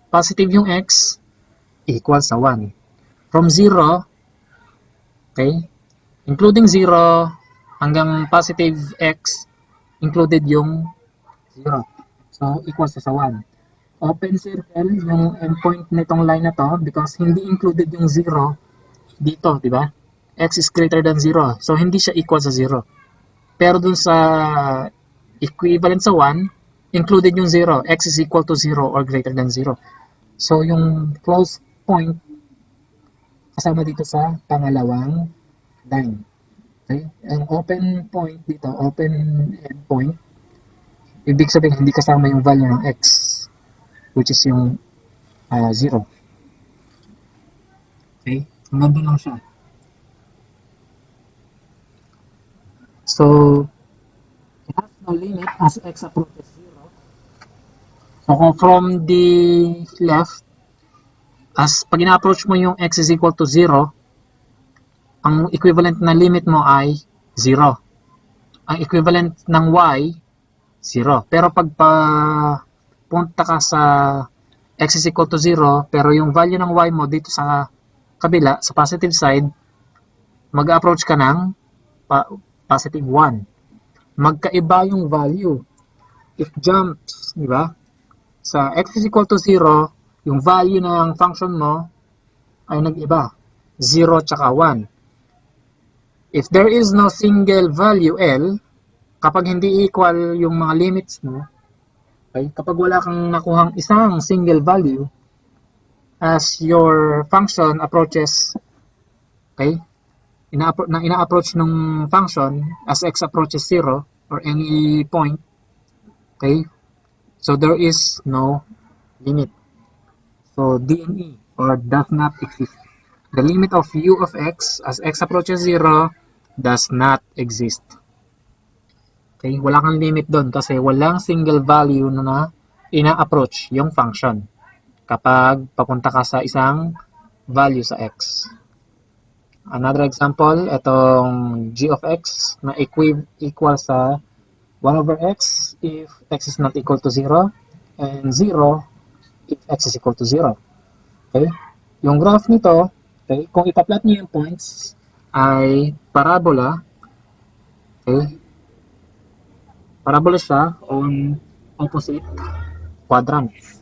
positive yung x, equal sa 1. From 0, okay, including 0 hanggang positive x, included yung 0. So, equal sa 1. Open circle yung endpoint nitong line na to because hindi included yung 0 dito, di ba? X is greater than 0. So, hindi siya equal sa 0. Pero dun sa equivalent sa 1, included yung 0. X is equal to 0 or greater than 0. So, yung close point kasama dito sa pangalawang line. Okay? Ang open point dito, open endpoint, ibig sabihin hindi kasama yung value ng x, which is yung 0. Okay? Hanggang lang siya. So, it has no limit as x approaches 0. So, from the left, as pag ina-approach mo yung x is equal to 0, ang equivalent na limit mo ay 0. Ang equivalent ng y, 0. Pero pag punta ka sa x is equal to 0, pero yung value ng y mo dito sa kabila, sa positive side, mag-approach ka ng positive 1. Magkaiba yung value. If jumps, di ba? Sa x is equal to 0, yung value ng function mo ay nag-iba. 0 tsaka 1. If there is no single value L, kapag hindi equal yung mga limits mo, okay, kapag wala kang nakuhang isang single value, as your function approaches, okay, ina-approach ng function as x approaches 0 or any point, okay, so there is no limit. So DNE or does not exist. The limit of u of x as x approaches 0 does not exist. Okay, wala kang limit doon kasi walang single value na ina-approach yung function kapag papunta ka sa isang value sa x. Another example, itong g of x na equal sa 1 over x if x is not equal to 0 and 0 if x is equal to 0. Okay? Yung graph nito, okay, kung ipa-plot niyo yung points ay parabola. Okay? parabola siya on opposite quadrants.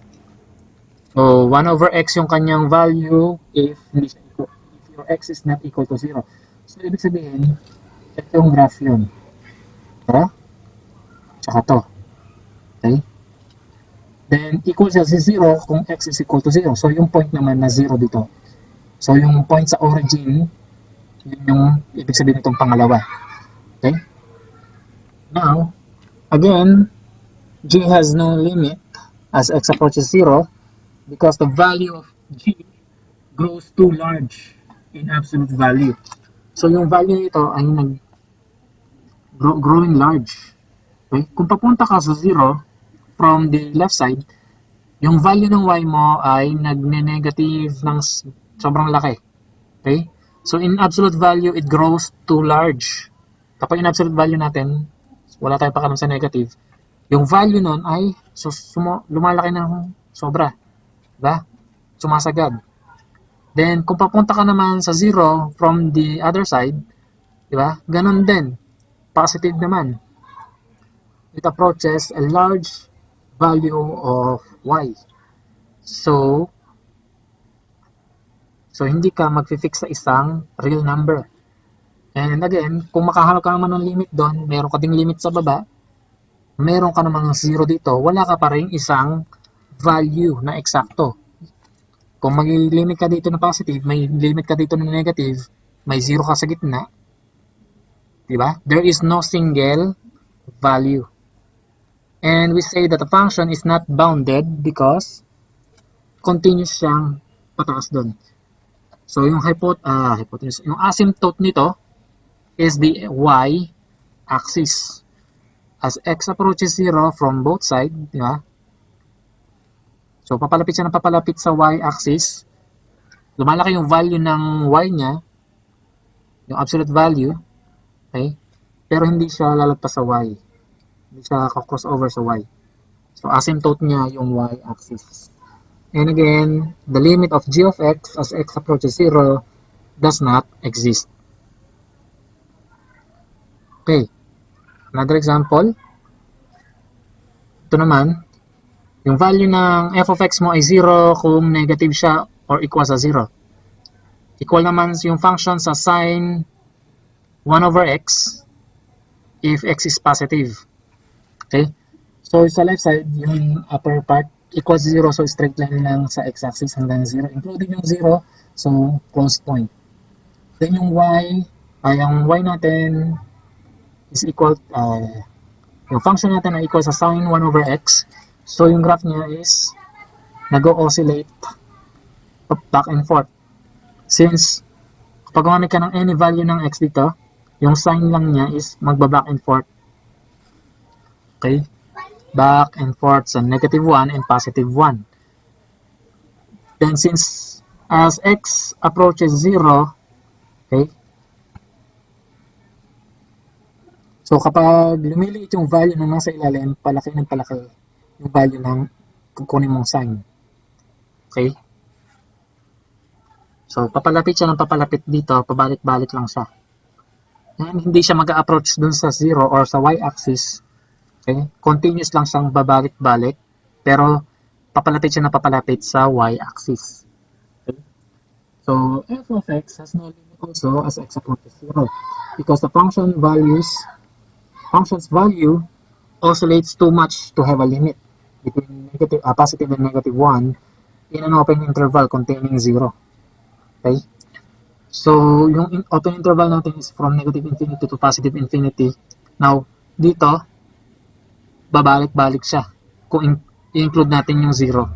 So, 1 over x yung kanyang value if hindi siya equal, if your x is not equal to 0. So, ibig sabihin, ito yung graph yun. Ito, tsaka to. Okay? Then, equal siya sa 0 kung x is equal to 0. So, yung point naman na 0 dito. So, yung point sa origin, yun yung ibig sabihin itong pangalawa. Okay? Now, again, g has no limit as x approaches 0 because the value of g grows too large in absolute value. So, yung value nito ay growing large. Okay? Kung papunta ka sa 0 from the left side, yung value ng y mo ay nagne-negative ng sobrang laki. Okay? So, in absolute value, it grows too large. Kapag in absolute value natin, wala tayong pakalam sa negative, yung value nun ay lumalaki ng sobra. Diba? Sumasagad. Then, kung papunta ka naman sa 0 from the other side, diba? Ganon din. Positive naman. It approaches a large value of y. So hindi ka mag-fix sa isang real number. And again, kung makahanap ka naman ng limit doon, meron ka ding limit sa baba, meron ka naman ng 0 dito, wala ka pa rin isang value na eksakto. Kung mag-limit ka dito na positive, may limit ka dito na negative, may 0 ka sa gitna, diba? There is no single value. And we say that the function is not bounded because continuous siyang pataas doon. So, yung hypotenuse, yung asymptote nito is the y-axis. As x approaches 0 from both sides, di ba? So, papalapit siya ng papalapit sa y-axis. Lumalaki yung value ng y niya, yung absolute value, okay? Pero hindi siya lalagpas sa y. Hindi siya crossover sa y. So, asymptote niya yung y-axis. And again, the limit of g of x as x approaches 0 does not exist. Okay. Another example. Ito naman, yung value ng f of x mo ay 0 kung negative siya or equal sa 0. Equal naman yung function sa sine 1 over x if x is positive. Okay? So, sa left side, yung upper part equals 0, so straight line lang sa x-axis hanggang 0, including yung 0, so close point. Then yung y, yung y natin is equal, yung function natin ay equal sa sine 1 over x, so yung graph niya is nag-oscillate back and forth. Since kapag gumamit ka ng any value ng x dito, yung sign lang niya is magba-back and forth. Okay? Back and forth sa negative 1 and positive 1. Then since as x approaches 0, okay, so kapag lumiliit yung value na nasa ilalim, palaki ng palaki yung value ng kukunin mong sign. Okay? So papalapit siya ng papalapit dito, pabalik-balik lang siya. And hindi siya mag-approach dun sa 0 or sa y-axis. Okay? Continuous lang siyang babalik-balik, pero papalapit siya na papalapit sa y-axis. Okay? So, f of x has no limit also as x approaches 0 because the function's value oscillates too much to have a limit between positive and negative 1 in an open interval containing 0. Okay? So, yung open interval natin is from negative infinity to positive infinity. Now, dito, babalik-balik siya kung i-include natin yung 0.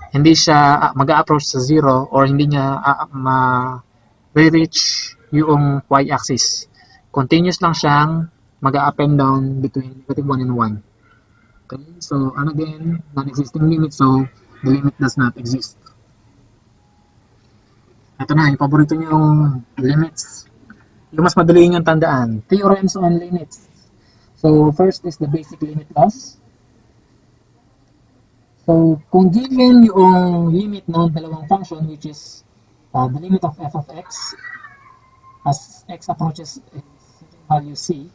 Hindi siya mag-a-approach sa 0 or hindi niya ma-reach yung y-axis. Continuous lang siyang mag-up and down between negative 1 and 1. Okay, so and again, non-existing limit, so the limit does not exist. Ito na, yung paborito niyong limits. Yung mas madali niyong tandaan. Theorems on limits. So, first is the basic limit laws. So, kung given yung limit ng dalawang function, which is the limit of f of x as x approaches a certain value c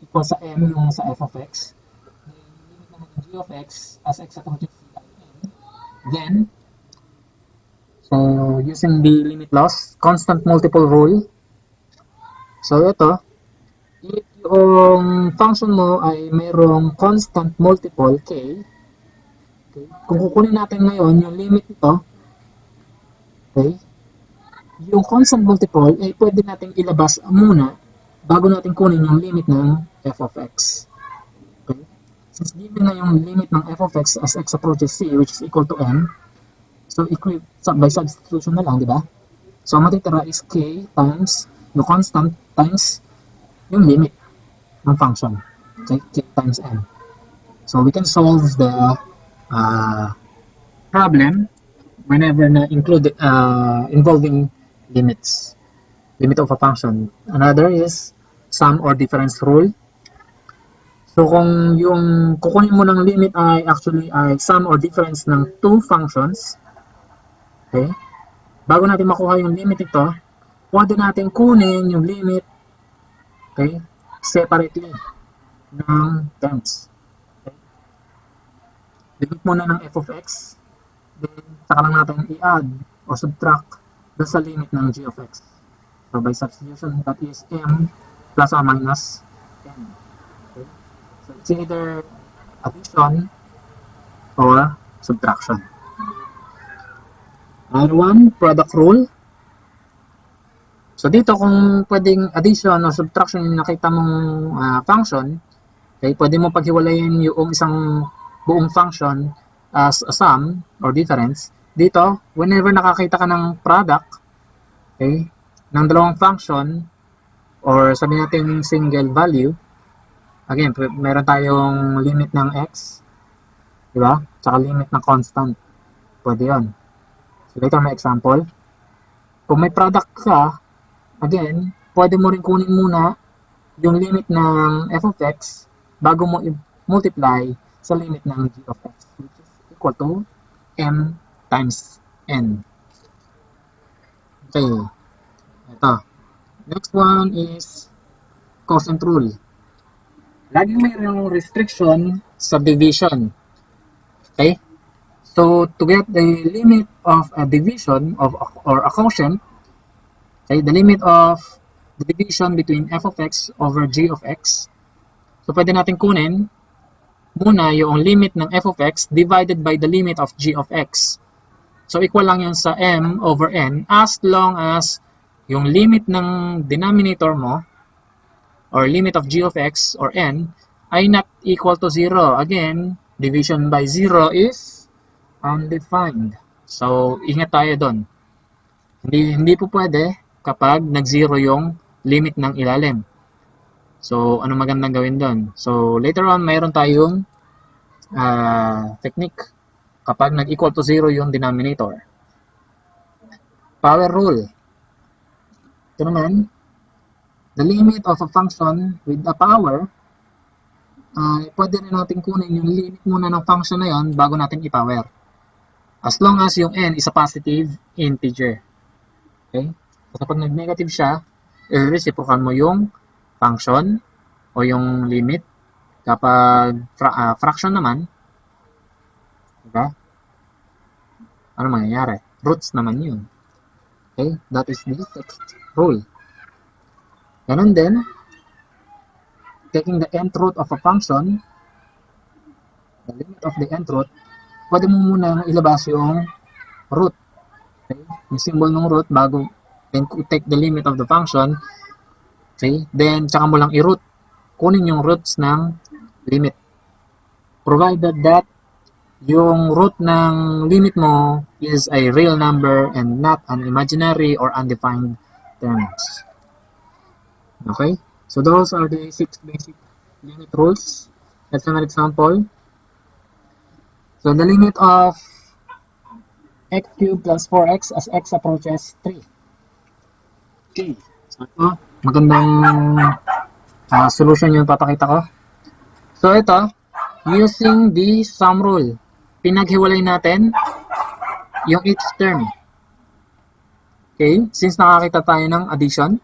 equal sa m yung sa f of x, g of x as x approaches c ay n, then, so using the limit laws, constant multiple rule, so ito, if yung function mo ay mayroong constant multiple k, okay, kung kukunin natin ngayon yung limit nito, okay, yung constant multiple ay pwede natin ilabas muna bago natin kunin yung limit ng f of x. Okay? Since given na yung limit ng f of x as x approaches c, which is equal to n, so by substitution na lang, di ba? So matitira is k times yung constant times yung limit ng function. Okay? K times n. So we can solve the problem whenever na include involving limits, limit of a function. Another is sum or difference rule. So kung yung kukunin mo ng limit ay actually ay sum or difference ng two functions, okay, bago natin makuha yung limit ito, pwede natin kunin yung limit, okay, separately ng terms. Okay. Limit muna ng f of x, then saka lang natin i-add or subtract sa limit ng g of x. So by substitution, that is m plus or minus n. Okay. So it's either addition or subtraction. Another one, product rule. So dito kung pwedeng addition or subtraction yung nakita mong function, okay, pwede mo paghiwalayin yung isang buong function as a sum or difference. Dito, whenever nakakita ka ng product, okay, ng dalawang function, or sabihin natin single value, again, meron tayong limit ng x, di ba? Tsaka limit ng constant. Pwede yun. So later may example. Kung may product ka, again, pwede mo rin kunin muna yung limit ng f of x bago mo i-multiply sa limit ng g of x, which is equal to m times n. Okay. Ito. Next one is quotient rule. Laging mayroong restriction sa division. Okay? So, to get the limit of a division or a quotient, okay, the limit of the division between f of x over g of x, so pwede natin kunin muna yung limit ng f of x divided by the limit of g of x. So, equal lang yun sa m over n as long as yung limit ng denominator mo or limit of g of x or n ay not equal to 0. Again, division by 0 is undefined. So, ingat tayo doon. Hindi po pwede kapag nag-0 yung limit ng ilalim. So, ano magandang gawin doon? So, later on, mayroon tayong technique kapag nag-equal to 0 yung denominator. Power rule. Ito naman, the limit of a function with a power, pwede rin natin kunin yung limit muna ng function na yon bago natin i-power. As long as yung n is a positive integer. Okay? So, kapag nag-negative siya, i-reciprocal mo yung function o yung limit. Kapag fraction naman, diba? Ano mangyayari? Roots naman yun. Okay? That is the sixth rule. Ganun din, taking the nth root of a function, the limit of the nth root, pwede mo muna ilabas yung root. Okay? Yung symbol ng root bago, then take the limit of the function, okay? Then, tsaka mo lang i-root. Kunin yung roots ng limit. Provided that yung root ng limit mo is a real number and not an imaginary or undefined terms. Okay? So those are the 6 basic limit rules. Let's have an example. So the limit of x cubed plus 4x as x approaches 3. Okay. So ito, magandang solution yung papakita ko. So ito, using the sum rule, pinaghiwalay natin yung each term. Okay? Since nakakita tayo ng addition,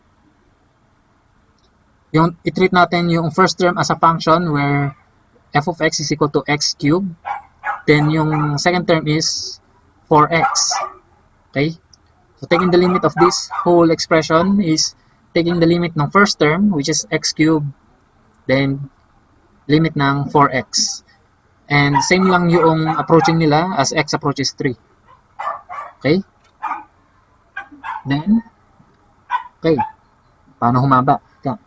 yung i-treat natin yung first term as a function where f of x is equal to x cubed. Then yung second term is 4x. Okay? So taking the limit of this whole expression is taking the limit ng first term, which is x cubed, then limit ng 4x. And same lang yung approaching nila as x approaches 3. Okay? Then, okay, paano humaba? Yeah.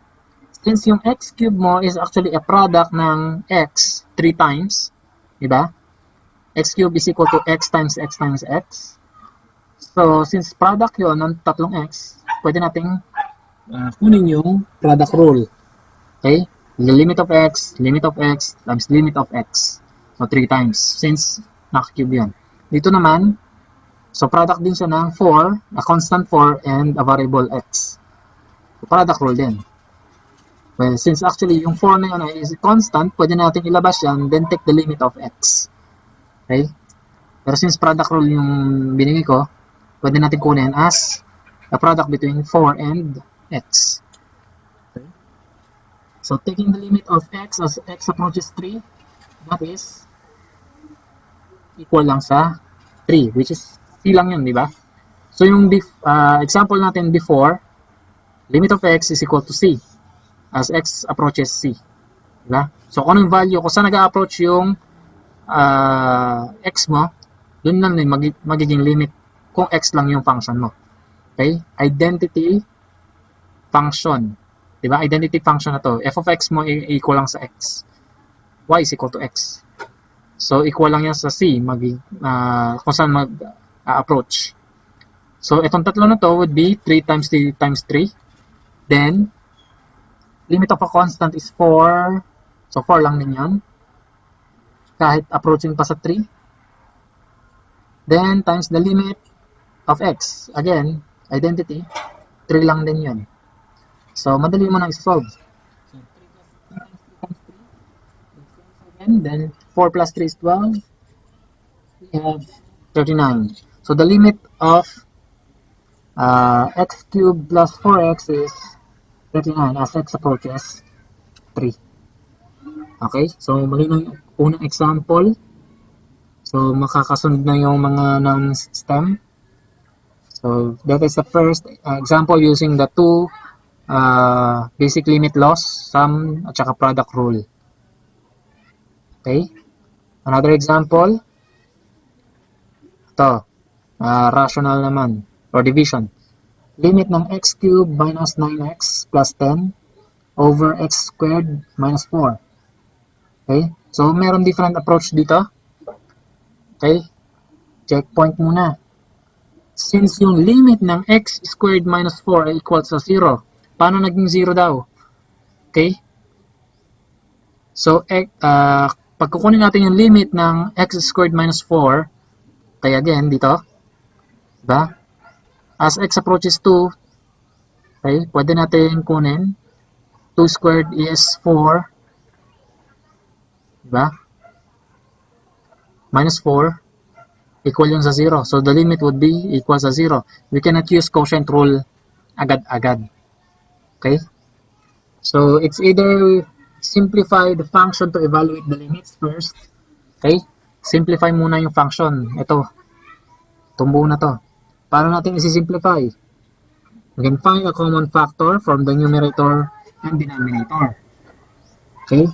Since yung x cube mo is actually a product ng x 3 times, diba? X cube is equal to x times x times x. So, since product yon ng tatlong x, pwede nating kunin yung product rule. Okay? The limit of x times limit of x. So, 3 times. Since naka-cube yun. Dito naman, so product din siya ng 4, a constant 4, and a variable x. So, product rule din. Well, since actually yung 4 na yun is constant, pwede natin ilabas yan, then take the limit of x. Okay? Pero since product rule yung binigay ko, pwede natin kunin as a product between 4 and x. Okay? So, taking the limit of x as x approaches 3, that is equal lang sa 3, which is c lang yun, di ba? So, yung example natin before, limit of x is equal to c as x approaches c. Diba? So, kung anong value, kung saan nag-approach yung x mo, dun lang din magiging limit kung x lang yung function mo. Okay? Identity function. Diba? Identity function na to. F of x mo equal lang sa x. Y is equal to x. So, equal lang yan sa c, kung saan mag-approach. So, itong tatlo na to would be 3 times 3 times 3. Then, limit of a constant is 4. So, 4 lang din yan. Kahit approaching pa sa 3. Then, times the limit of x. Again, identity, 3 lang din yun. So, madali mo nang i-solve. So, 3 times 3 times 3. Then, 4 plus 3 is 12. We have 39. So, the limit of x cubed plus 4x is 39 as x approaches 3. Okay? So, malinaw yung unang example. So, makakasunod na yung mga non-stem. So, that is the first example using the two basic limit laws, sum at saka product rule. Okay? Another example. Ito. Rational naman. Or division. Limit ng x cubed minus 9x plus 10 over x squared minus 4. Okay? So, meron different approach dito. Okay? Checkpoint muna. Since yung limit ng x squared minus 4 ay equal sa 0, paano naging 0 daw? Okay? So, pag kukunin natin yung limit ng x squared minus 4, kaya again, dito, diba? As x approaches 2, okay, pwede natin kunin, 2 squared is 4, diba? Minus 4, equal yun sa 0. So, the limit would be equal sa 0. We cannot use quotient rule agad-agad. Okay? So, it's either simplify the function to evaluate the limits first. Okay? Simplify muna yung function. Ito. Tumbuo na to. Paano natin isi-simplify? We can find a common factor from the numerator and denominator. Okay?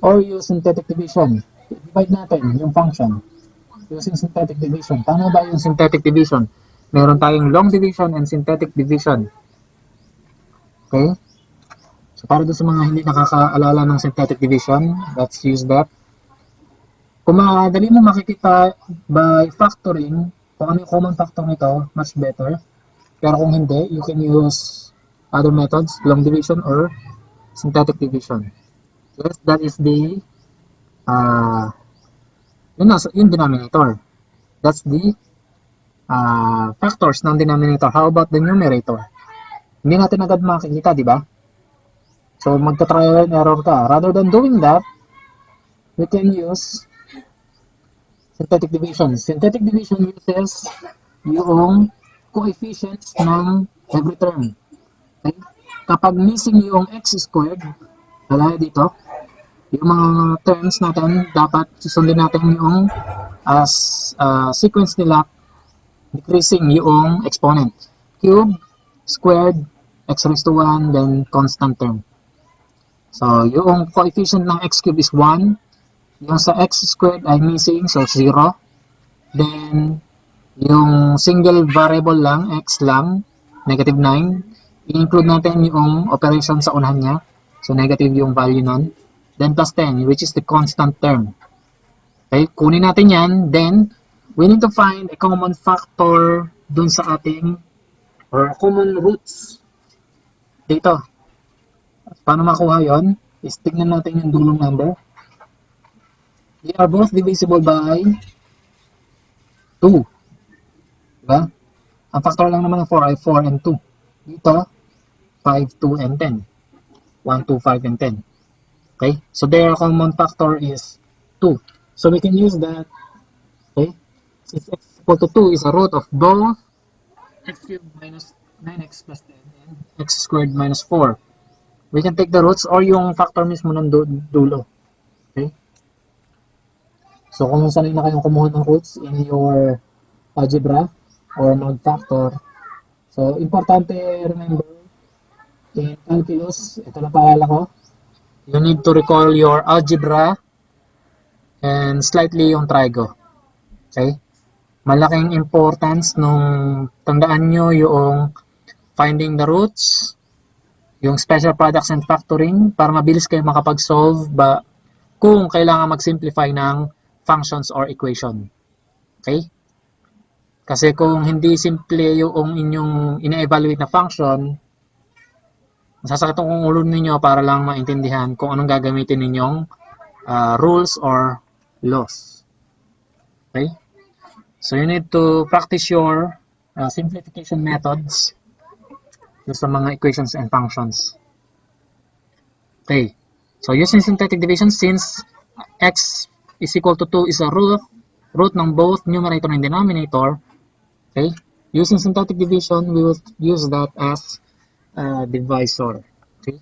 Or use synthetic division. Divide natin yung function using synthetic division. Paano ba yung synthetic division? Meron tayong long division and synthetic division. Okay? So, para doon sa mga hindi nakakaalala ng synthetic division, let's use that. Kung madali mo makikita by factoring, kung ano yung common factor nito, much better. Pero kung hindi, you can use other methods, long division or synthetic division. Yes, that is the yung denominator. That's the factors ng denominator. How about the numerator? Hindi natin agad makikita, di ba? So, magta-trial and error ka. Rather than doing that, we can use synthetic division. Synthetic division uses yung coefficients ng every term. Okay? Kapag missing yung x squared, kaya dito, yung mga terms natin, dapat susundin natin yung sequence nila, decreasing yung exponent. Cube, squared, x raised to 1, then constant term. So, yung coefficient ng x cube is 1. Yung sa x squared ay missing, so 0. Then, yung single variable lang, x lang, negative 9. I-include natin yung operation sa unahan niya. So, negative yung value nun. Then, plus 10, which is the constant term. Okay, kunin natin yan. Then, we need to find a common factor dun sa ating, or common roots dito. Paano makuha yon? Is tignan natin yung dulong number. They are both divisible by 2. Diba? Ang factor lang naman ng 4 ay 4 and 2. Dito, 5, 2, and 10. 1, 2, 5, and 10. Okay? So their common factor is 2. So we can use that. Okay? Since x equal to 2 is a root of both x cubed minus 9x plus 10 and x squared minus 4. We can take the roots or yung factor mismo ng dulo. Okay? So kung sanay na kayong kumuha ng roots in your algebra or mag-factor, so importante remember in calculus, ito na paalala ko, you need to recall your algebra and slightly yung trigo. Okay? Malaking importance nung tandaan nyo yung finding the roots, yung special products and factoring para mabilis kayo makapag-solve kung kailangan mag-simplify ng functions or equation. Okay? Kasi kung hindi simple yung inyong ina-evaluate na function, masasakit ang ulo ninyo para lang maintindihan kung anong gagamitin ninyong rules or laws. Okay? So you need to practice your simplification methods sa mga equations and functions. Okay. So using synthetic division, since x is equal to 2 is a root ng both numerator and denominator, okay, using synthetic division, we will use that as divisor. Okay.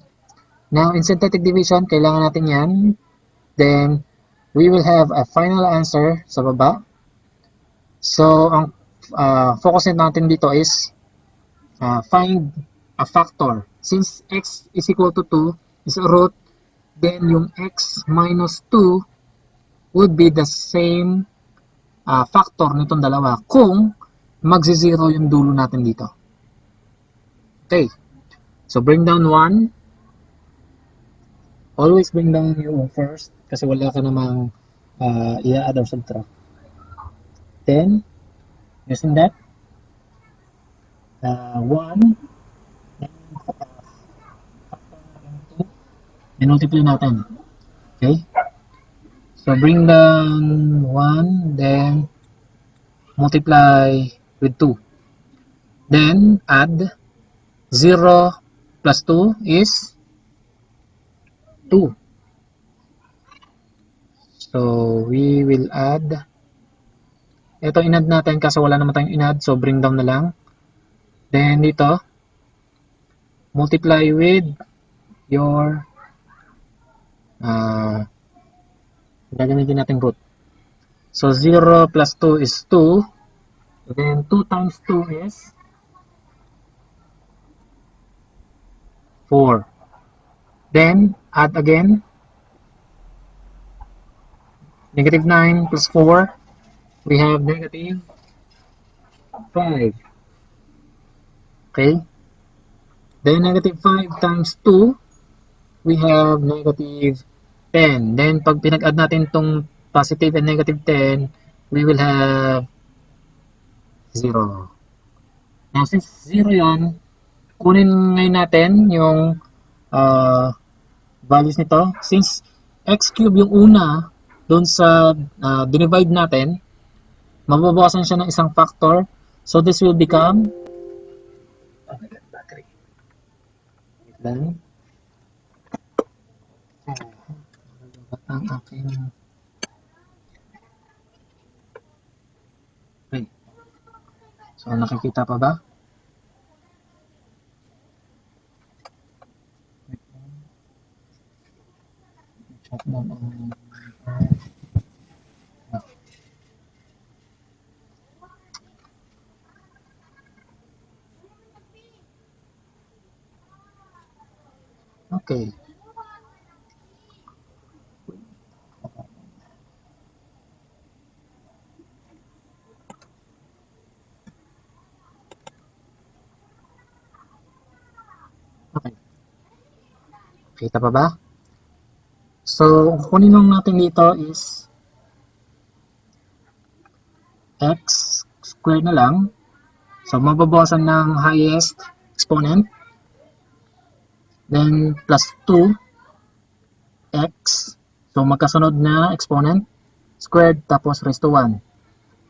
Now, in synthetic division, kailangan natin yan. Then, we will have a final answer sa baba. So, ang focus natin dito is find a factor. Since x is equal to 2 is a root, then yung x minus 2 would be the same factor nitong dalawa kung magsi-zero yung dulo natin dito. Okay. So, bring down 1. Always bring down yung first kasi wala ka namang i-add or subtract. Then, using that, 1, then multiply natin. Okay? So, bring down 1, then multiply with 2. Then, add 0 plus 2 is 2. So, we will add. Ito, in-add natin kasi wala naman tayong in-add. So, bring down na lang. Then, dito, multiply with your gagamitin natin root. So, 0 plus 2 is 2. Then, 2 times 2 is 4. Then, add again. Negative 9 plus 4. We have negative 5. Okay. Then, negative 5 times 2. We have negative 10. Then, pag pinag-add natin itong positive and negative 10, we will have 0. Now, since 0 yan, kunin ngayon natin yung values nito. Since x cube yung una, doon sa divide natin, mababawasan siya ng isang factor. So, this will become battery. Wait lang. Ang aking okay. So, nakikita pa ba? Check down Okay. Okay. Kita pa ba? So, ang kunin lang natin dito is x squared na lang. So, mababawasan ng highest exponent. Then, plus 2x. So, magkasunod na exponent. Squared tapos raised to 1.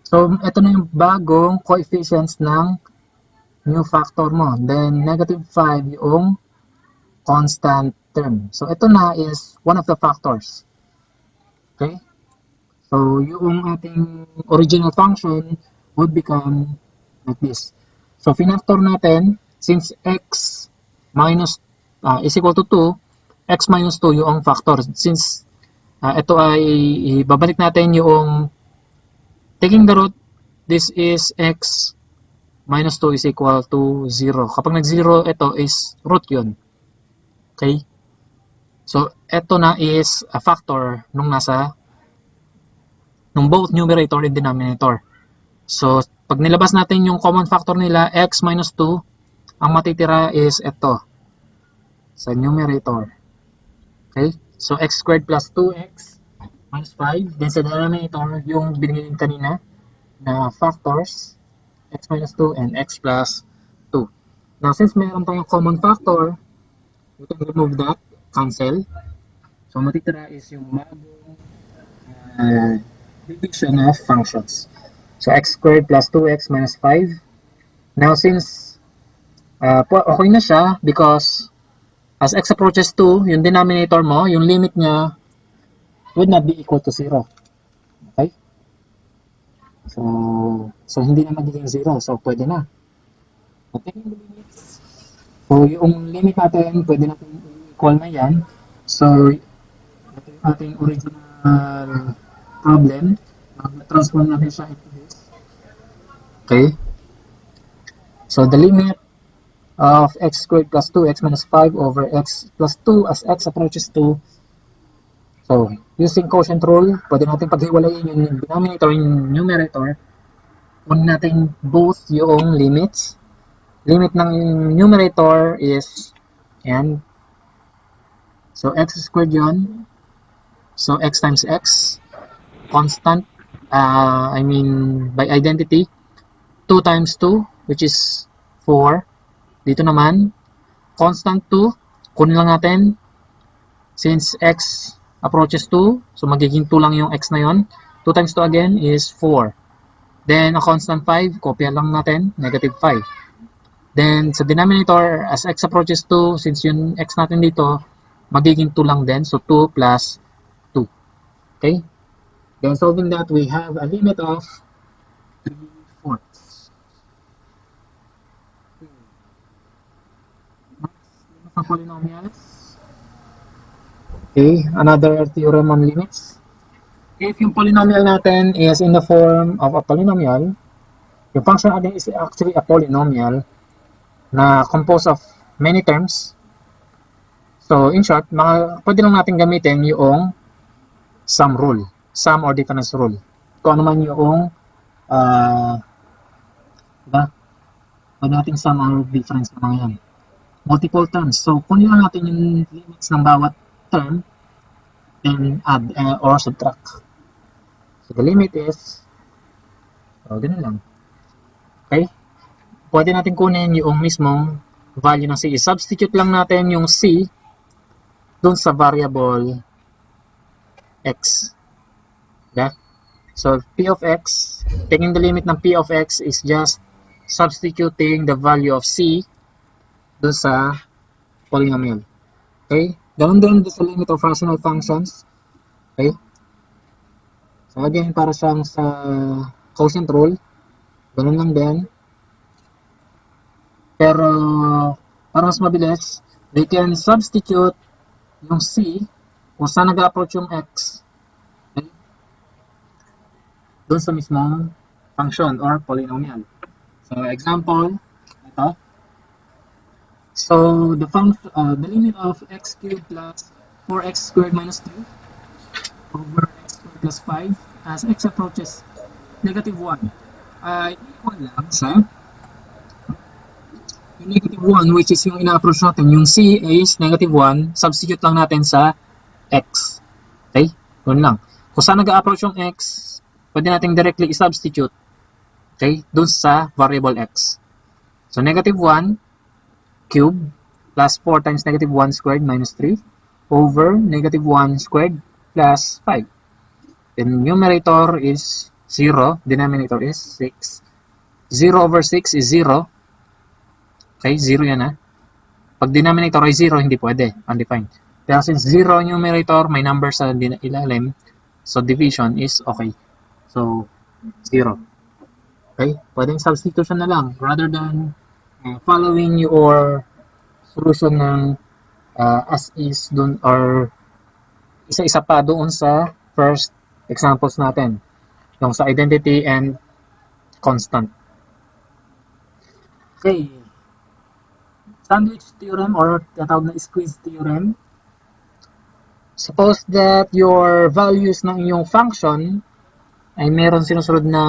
So, ito na yung bagong coefficients ng new factor mo. Then, negative 5 yung constant term. So, ito na is one of the factors. Okay? So, yung ating original function would become like this. So, finactor natin, since x minus is equal to 2, x minus 2 yung factor. Since ito ay ibabalik natin yung taking the root, this is x minus 2 is equal to 0. Kapag nag-0, ito is root yun. Okay? So, ito na is a factor nung both numerator and denominator. So, pag nilabas natin yung common factor nila, x minus 2, ang matitira is ito sa numerator. Okay? So, x squared plus 2x minus 5. Then sa denominator, yung binigay kanina na factors, x minus 2 and x plus 2. Now, since mayroon tayong common factor, we can remove that, cancel. So, matitira is yung bagong division of functions. So, x squared plus 2x minus 5. Now, since okay na siya because as x approaches 2, yung denominator mo, yung limit niya would not be equal to 0. Okay? So hindi na magiging 0. So, pwede na. Okay, yung limits. So, yung limit natin, pwede natin i-equal na yan. So, ito yung ating original problem. Transform natin siya into this. Okay? So, the limit of x squared plus 2x minus 5 over x plus 2 as x approaches 2. So, using quotient rule, pwede natin paghiwalayin yung denominator and numerator. Kunin natin both yung limits. Limit ng numerator is yan. So, x squared yun. So, x times x. Constant. By identity. 2 times 2, which is 4. Dito naman, constant 2. Kunin lang natin. Since x approaches 2, so magiging 2 lang yung x na yon. 2 times 2 again is 4. Then, a constant 5, kopya lang natin, negative 5. Then, sa denominator, as x approaches 2, since yung x natin dito, magiging 2 lang din. So, 2 plus 2. Okay? Then, solving that, we have a limit of 3/4. Limit ng polynomials. Okay, another theorem on limits. If yung polynomial natin is in the form of a polynomial, yung function natin is actually a polynomial na composed of many terms. So, in short, pwede lang natin gamitin yung sum rule, sum or difference rule. Kung ano man yung diba? Pwede natin sum or difference na mga yan. Multiple terms. So, kunin lang natin yung limits ng bawat term, then add or subtract. So, the limit is, ganun lang. Okay? Pwede natin kunin yung mismong value ng c. Substitute lang natin yung c dun sa variable x. Okay? So, p of x, taking the limit ng p of x is just substituting the value of c dun sa polynomial. Okay? Ganun din sa limit of rational functions. Okay? So, again, para siyang sa quotient rule. Ganun lang din. Pero, para mas mabilis, we can substitute yung c kung saan nag-approach yung x. Okay? Doon sa mismong function or polynomial. So, example, ito. So the limit of x cubed plus 4x squared minus 2 over x squared plus 5 as x approaches negative 1 ay equal lang sa yung negative 1, which is yung ina-approach natin. Yung c is negative 1, substitute lang natin sa x. Okay? Yun lang. Kung saan nag-approach yung x, pwede natin directly i-substitute, okay, dun sa variable x. So negative 1 cube plus 4 times negative 1 squared minus 3 over negative 1 squared plus 5. Then numerator is 0, denominator is 6. 0 over 6 is 0. Okay, 0 yan ha. Pag denominator ay 0, hindi pwede, undefined. Pero since 0 numerator, may number sa ilalim, so division is okay. So, 0. Okay, pwedeng substitution na lang rather than following your solution ng as is dun or isa-isa pa doon sa first examples natin. Yung sa identity and constant. Okay. Sandwich theorem or tinatawag na squeeze theorem. Suppose that your values ng iyong function ay meron sinusunod na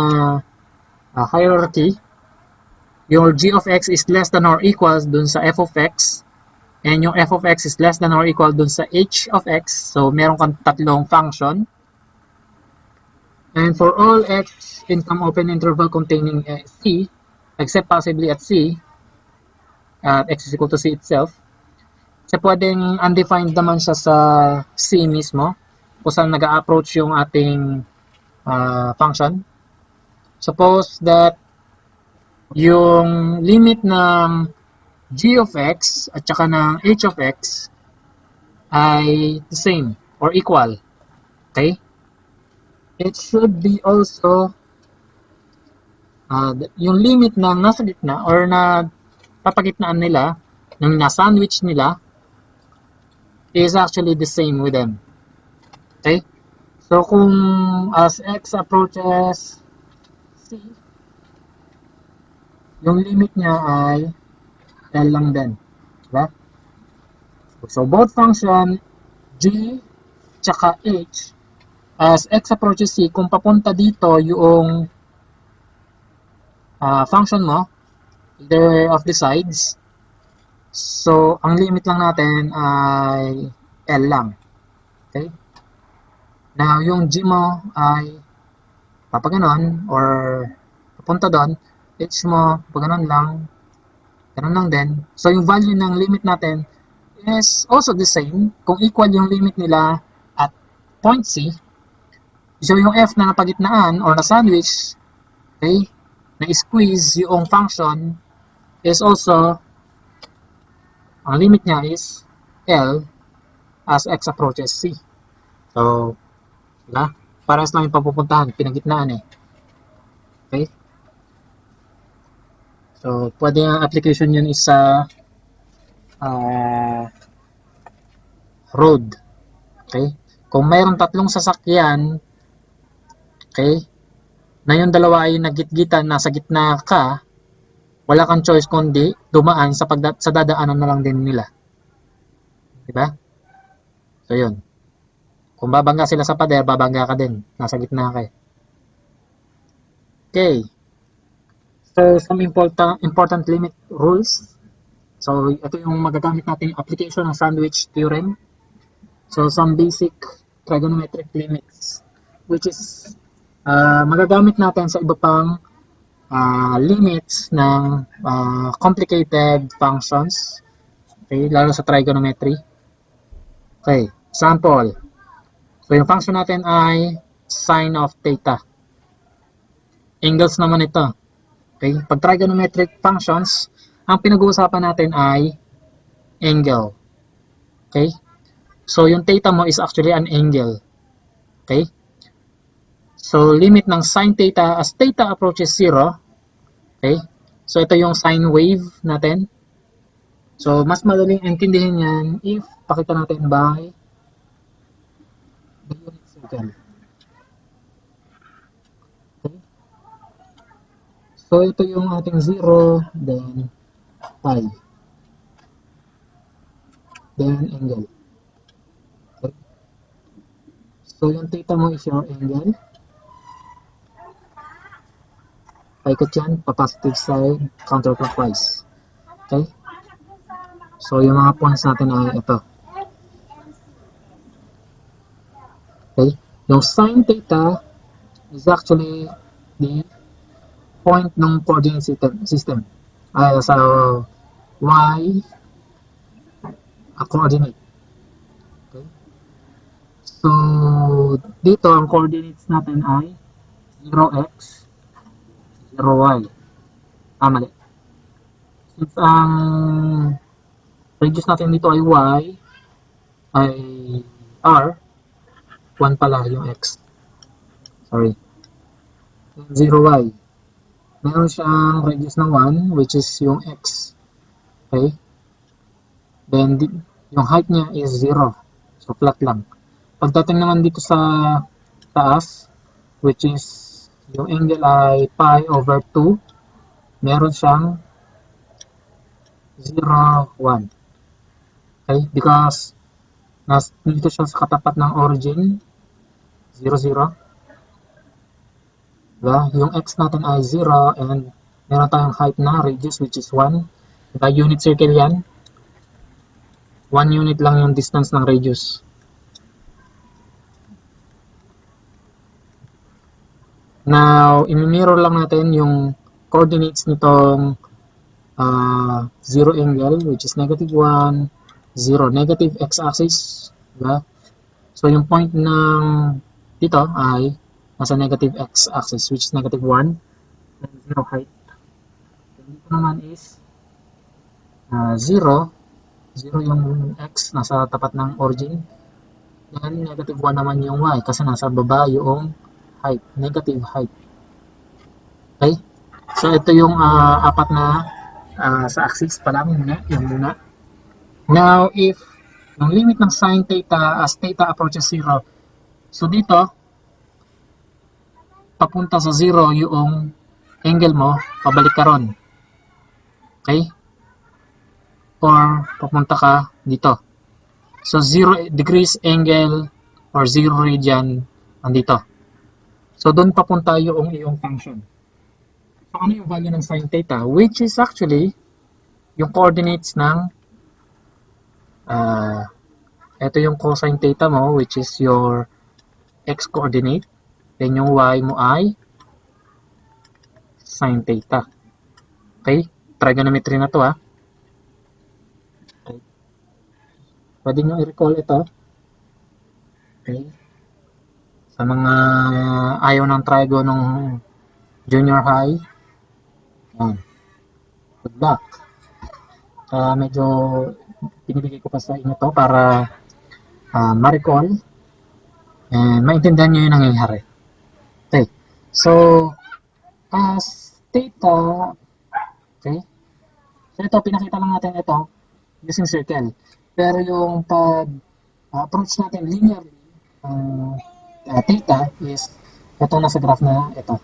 hierarchy. Your g of x is less than or equals dun sa f of x. And yung f of x is less than or equal dun sa h of x. So, meron kang tatlong function. And for all x in some open interval containing c, except possibly at c, at x is equal to c itself, kasi pwedeng undefined naman siya sa c mismo, kung saan nag-approach yung ating function. Suppose that yung limit ng g of x at saka ng h of x ay the same or equal. Okay? It should be also yung limit ng nasa gitna or na papagitnaan nila, ng na-sandwich nila, is actually the same with them. Okay? So, kung as x approaches c, yung limit niya ay L lang din. Diba? So, both function g tsaka h, as x approaches c, kung papunta dito yung function mo, either of the sides, so, ang limit lang natin ay L lang. Okay? Now, yung g mo ay papaganon or papunta doon, h mo paganon lang, ganon lang din. So, yung value ng limit natin is also the same. Kung equal yung limit nila at point C, so yung f na napagitnaan or na-sandwich, okay, na-squeeze yung function is also, ang limit niya is L as x approaches C. So, diba? Parehas lang yung papupuntahan, pinagitnaan eh. Okay? So, pwede yung application yun is sa road. Okay? Kung mayroong tatlong sasakyan, okay, na yung dalawa ay nagitgitan, nasa gitna ka, wala kang choice kundi dumaan sa dadaanan na lang din nila. Diba? So, yun. Kung babangga sila sa pader, babangga ka din. Nasa gitna ka eh. Okay. So, some important limit rules. So, ito yung magagamit natin yung application ng sandwich theorem. So, some basic trigonometric limits, which is magagamit natin sa iba pang limits ng complicated functions. Okay, lalo sa trigonometry. Okay, example. So, yung function natin ay sine of theta. Angles naman ito. Okay, pag trigonometric functions, ang pinag-uusapan natin ay angle. Okay? So, yung theta mo is actually an angle. Okay? So, limit ng sine theta as theta approaches 0. Okay? So, ito yung sine wave natin. So, mas madaling intindihin yan if pakita natin by the unit circle. Okay? So, ito yung ating 0, then pi. Okay? So, then angle. Okay. So yung theta mo is your angle. Paikot yan, pa-positive side, counterclockwise. Okay? So yung mga points natin ay ito. Okay? Yung sin theta is actually the point ng coordinate system. Sa y coordinate. Okay? So dito ang coordinates natin ay 0x, 0y. Mali. Since ang radius natin dito ay y, ay r, 1 pala yung x. Sorry. 0y. Meron siyang radius na 1, which is yung x. Okay? Then, yung height niya is 0. So, flat lang. Pagdating naman dito sa taas, which is yung angle ay pi over 2, meron siyang 0, 1. Okay? Because dito siya sa katapat ng origin, 0, 0. Diba? Yung x natin ay 0 and meron tayong height na radius which is 1. Diba? Unit circle yan. 1 unit lang yung distance ng radius. Now, i-mirror lang natin yung coordinates nitong 0 angle which is negative 1, 0, negative x-axis. Diba? So, yung point ng dito ay nasa negative x-axis which is negative 1 and 0 height. And dito naman is 0, 0 yung x nasa tapat ng origin. And negative 1 naman yung y kasi nasa baba yung height, negative height. Okay? So ito yung apat na sa axis pa lang yung muna. Now, if yung limit ng sin theta as theta approaches 0, so dito, papunta sa 0 yung angle mo, pabalik ka ron. Okay? Or papunta ka dito. So 0 degrees angle or 0 radian andito. So doon papunta yung iyong function. So ano yung value ng sin theta? Which is actually yung coordinates ng ito yung cosine theta mo which is your x coordinate. Then yung y mo ay sin theta. Okay? Trigonometry na to Okay. Pwede nyo i-recall ito. Okay. Sa mga ayaw ng trigo nung junior high. Yan. Good luck. Medyo pinibigay ko pa sa inyo to para ma-recall and maintindihan nyo yung nangyayari. Okay. So, as theta, okay. So, ito, pinakita lang natin ito using circle. Pero yung pag-approach natin linearly, theta is ito nasa graph na ito,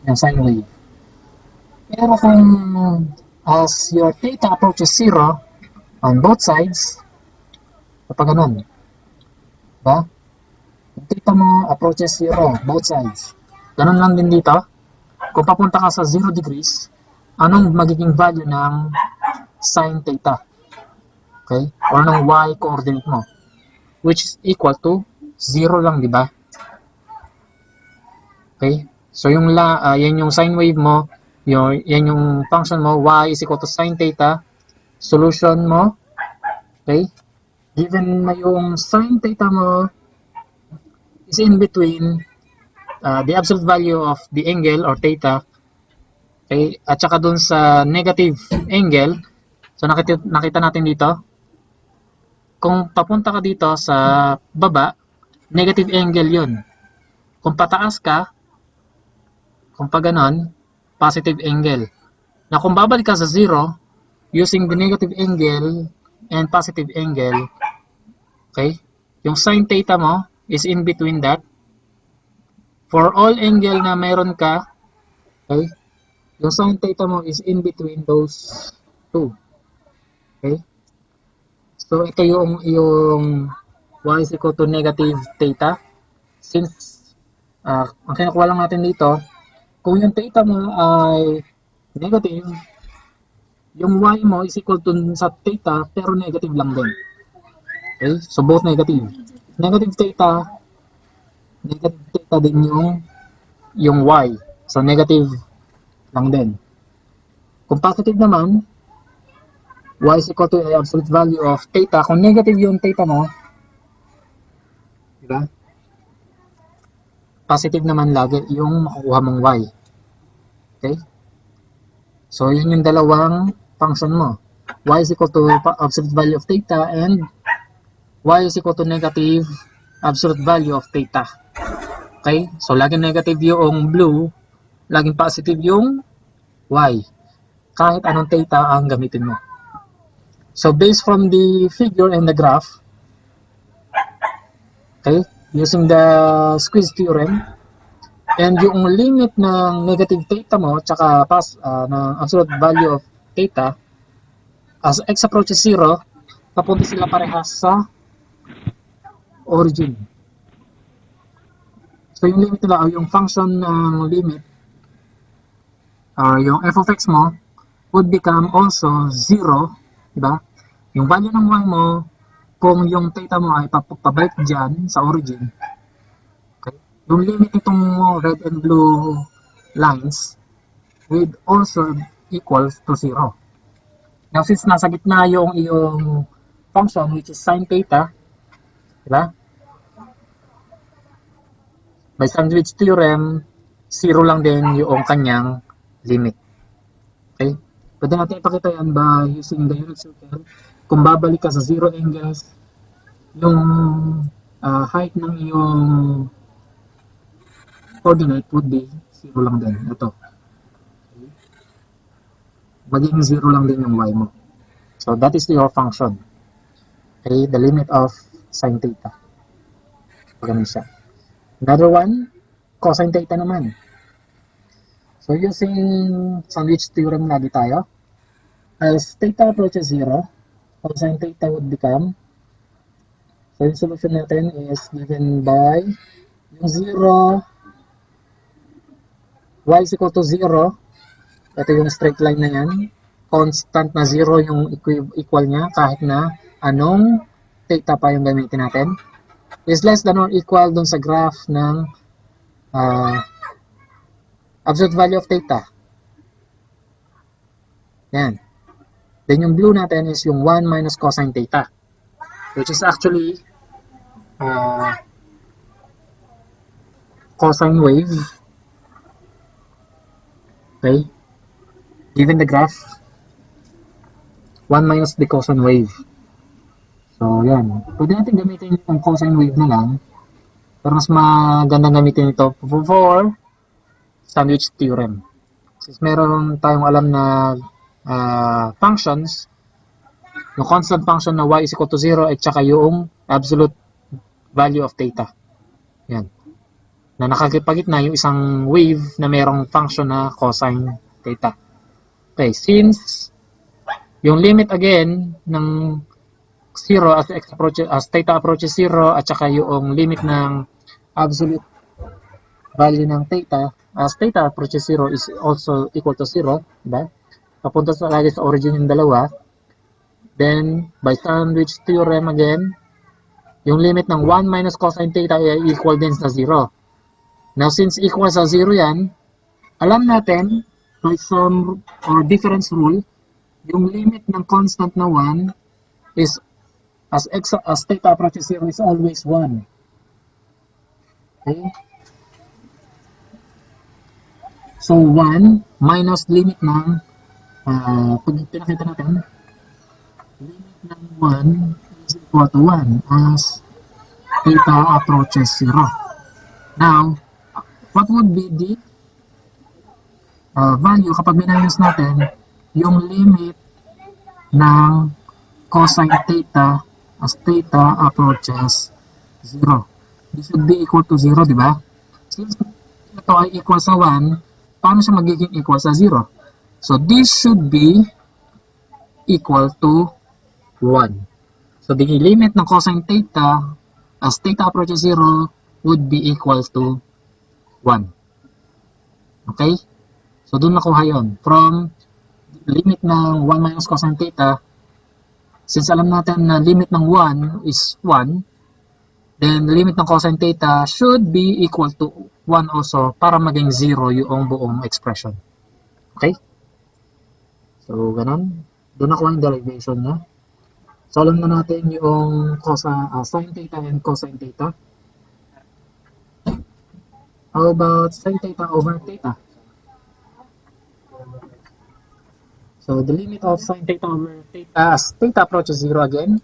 yung sine wave. Pero kung as your theta approaches 0 on both sides, kapag ganun, diba? Yung theta mo approaches 0 both sides. Ganun lang din dito. Kung papunta ka sa 0 degrees, anong magiging value ng sin theta? Okay? Or ng y coordinate mo, which is equal to 0 lang, di ba? Okay? So yung yan yung sine wave mo, yan yung function mo, y is equal to sin theta. Solution mo, okay? Given na yung sin theta mo is in between the absolute value of the angle or theta, okay? At saka dun sa negative angle, so nakita natin dito, kung papunta ka dito sa baba, negative angle yun. Kung pataas ka, kung pa ganon, positive angle. Na kung babalik ka sa 0, using the negative angle and positive angle, okay, yung sin theta mo is in between that. For all angle na mayroon ka, okay, yung sin theta mo is in between those two. Okay? So, So, ito yung y is equal to negative theta. Since, ang kinukuha lang natin dito, kung yung theta mo ay negative, yung y mo is equal to sa theta, pero negative lang din. Okay? So, both negative. Negative theta din yung y. So, negative lang din. Kung positive naman, y is equal to the absolute value of theta. Kung negative yung theta mo, diba? Positive naman lagi yung makukuha mong y. Okay? So, yun yung dalawang function mo. Y is equal to absolute value of theta and y is equal to negative absolute value of theta. Okay? So, laging negative yung blue, laging positive yung y. Kahit anong theta ang gamitin mo. So, based from the figure and the graph, okay, using the squeeze theorem, and yung limit ng negative theta mo, tsaka ng absolute value of theta, as x approaches 0, papunta sila parehas sa origin. So, yung limit nila, yung function ng limit, yung f of x mo, would become also 0, diba? Yung value ng y mo, kung yung theta mo ay pabalik dyan sa origin, okay, yung limit itong red and blue lines would also equals to 0. Now, since nasa gitna yung iyong function, which is sine theta, diba? By sandwich theorem, 0 lang din yung kanyang limit. Okay? Pwede natin ipakita yan by using the unit circle. Kung babalik ka sa 0 angles, yung height ng iyong coordinate would be 0 lang din. Ito. Okay. Magiging 0 lang din yung y mo. So, that is your function. Okay, the limit of sine theta. Ganun siya. Another one, cosine theta naman. So, using sandwich theorem lagi tayo. As theta approaches 0, cosine theta would become, so yung solution natin is given by yung 0, y is equal to 0, ito yung straight line na yan, constant na 0 yung equal niya kahit na anong theta pa yung gamitin natin, is less than or equal dun sa graph ng absolute value of theta. Yan. Then yung blue natin is yung 1 minus cosine theta, which is actually cosine wave. Okay? Given the graph, 1 minus the cosine wave. So, yan. Pwede natin gamitin yung cosine wave na lang, pero mas magandang gamitin ito for sandwich theorem. Since meron tayong alam na functions, yung constant function na y is equal to 0 at saka yung absolute value of theta. Yan. Na nakakipagitna yung isang wave na merong function na cosine theta. Okay, since yung limit again ng 0 as theta approaches 0 at saka yung limit ng absolute value ng theta as theta approaches 0 is also equal to 0, diba? Papunta lagi sa origin yung dalawa. Then, by sandwich theorem again, yung limit ng 1 minus cosine theta ay equal din sa 0. Now, since equal sa 0 yan, alam natin, by some or difference rule, yung limit ng constant na 1 is, as theta approaches 0 is always 1. Okay? So, 1 minus limit ng pag pinakita natin, limit ng 1 is equal to 1 as theta approaches 0. Now, what would be the value kapag minus natin yung limit ng cosine theta as theta approaches 0? This would be equal to 0, di ba? Since ito ay equal sa 1, paano siya magiging equal sa 0? So, this should be equal to 1. So, So the limit ng cosine theta as theta approaches 0 would be equal to 1. Okay? So doon nakuha yon. From limit ng 1 minus cosine theta, since alam natin na limit ng 1 is 1, then the limit ng cosine theta should be equal to 1 also para maging 0 yung buong expression. Okay? So, ganun. Doon nakuha yung derivation niya. So, alam na natin yung sin theta and cosine theta. How about sin theta over theta? So, the limit of sin theta over theta as theta approaches 0 again.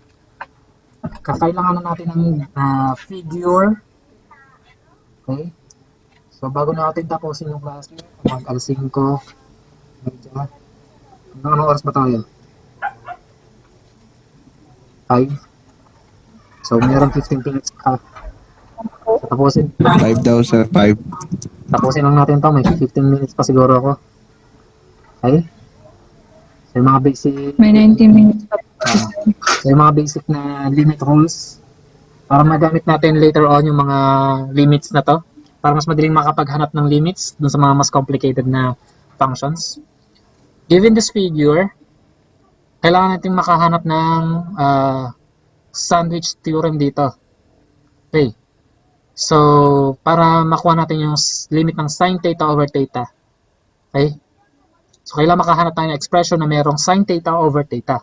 Kakailangan na natin ng figure. Okay? So, bago natin tapusin yung klase, mag-alas 5. Anong oras ba tayo? 5. So, meron 15 minutes pa. So, tapusin. 5,005. Tapusin lang natin to. May 15 minutes pa siguro ako. Okay? So, yung mga basic... May 90 minutes pa. So, yung mga basic na limit rules, para magamit natin later on yung mga limits na to, para mas madaling makapaghanap ng limits dun sa mga mas complicated na functions. Given this figure, kailangan natin makahanap ng sandwich theorem dito. Okay. So, para makuha natin yung limit ng sin theta over theta. Okay? So, kailangan makahanap tayo ng expression na mayroong sin theta over theta.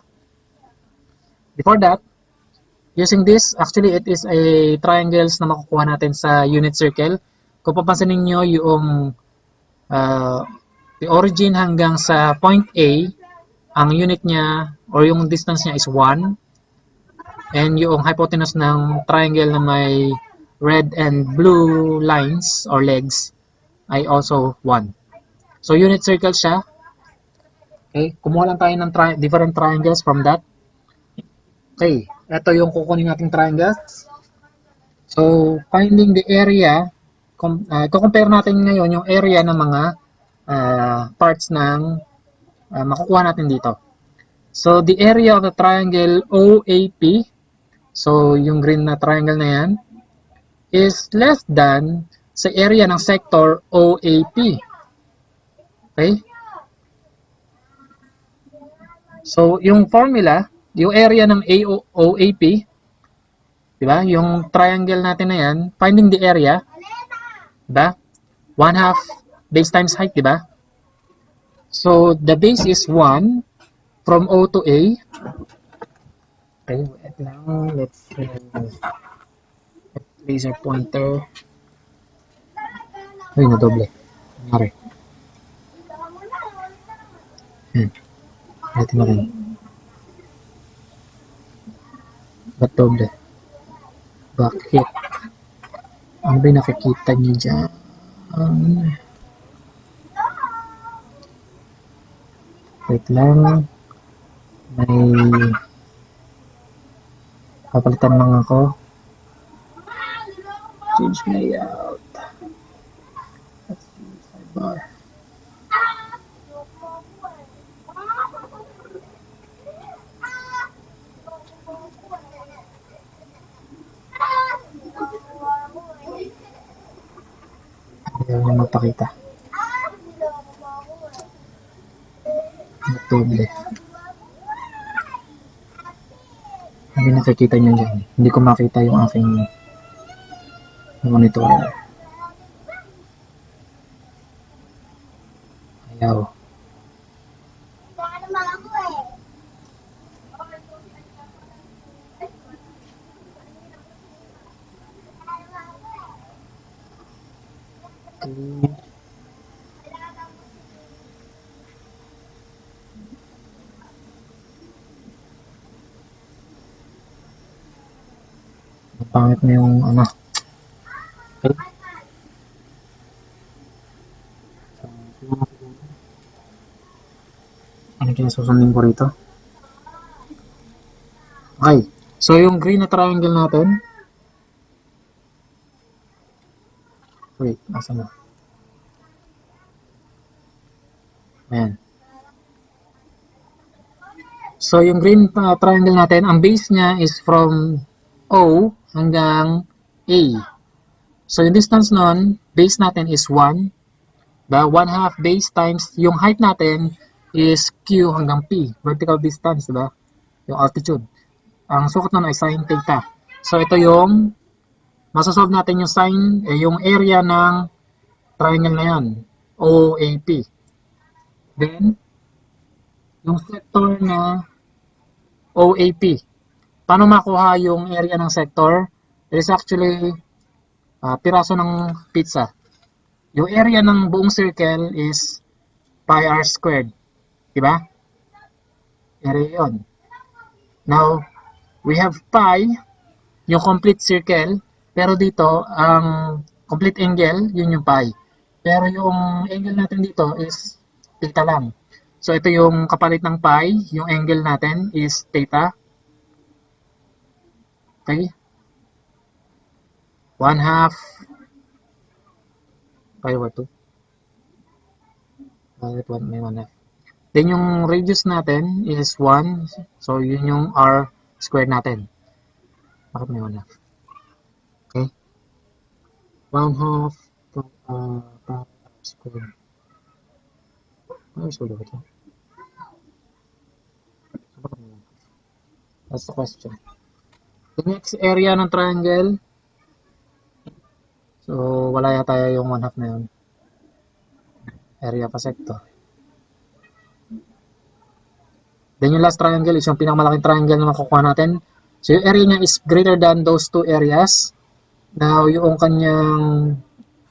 Before that, using this, actually it is a triangles na makukuha natin sa unit circle. Kung papansinin nyo yung the origin hanggang sa point A, ang unit niya or yung distance niya is 1. And yung hypotenuse ng triangle na may red and blue lines or legs ay also 1. So unit circle siya. Okay, kumuha lang tayo ng different triangles from that. Okay, ito yung kukunin nating triangles. So finding the area, i-compare natin ngayon yung area ng mga parts ng makukuha natin dito. So the area of the triangle OAP, so yung green na triangle na yan, is less than sa area ng sector OAP. Okay? So, yung formula, yung area ng OAP, di ba? Yung triangle natin na yan, finding the area, di ba? 1/2 base times height, di ba? So, the base is 1 from O to A. Okay, wait lang. Let's laser pointer. Uy, nadoble. Nangyari. Natin natin. Ba't doble? Bakit? Ano ba yung nakikita niyo dyan? Wait lang. May papalitan lang ako. Change layout. Let's see, sidebar. Ayaw niya magpakita. Doble. Hindi nakikita niyo dyan. Hindi ko makita yung aking monitor. Ayaw. Okay. Pangit na yung ano. Okay. Ano kaya susundin ko rito? Okay. So, yung green na triangle natin. Wait, nasa na? Ayan. So, yung green triangle natin, ang base niya is from O hanggang A. So, yung distance nun, base natin is 1. The 1/2 base times yung height natin is Q hanggang P. Vertical distance, diba? Yung altitude. Ang sukat nun ay sin theta. So, ito yung masasolve natin yung yung area ng triangle na yan. OAP. Then, yung sector na OAP. Paano makuha yung area ng sector? It is actually piraso ng pizza. Yung area ng buong circle is pi r squared. Diba? Area yun. Now, we have pi, yung complete circle, pero dito, ang complete angle, yun yung pi. Pero yung angle natin dito is theta lang. So, ito yung kapalit ng pi, yung angle natin is theta. Okay? 1/2 pi over 2. May 1/2. Then, yung radius natin is 1. So, yun yung r squared natin. Bakit may 1/2? Okay? 1/2 r squared. R squared ba ito? That's the question. The next area ng triangle. So, wala yata yung 1/2 na yun. Area pa sector. Then yung last triangle is yung pinakamalaking triangle na makukuha natin. So, yung area niya is greater than those two areas. Now, yung kanyang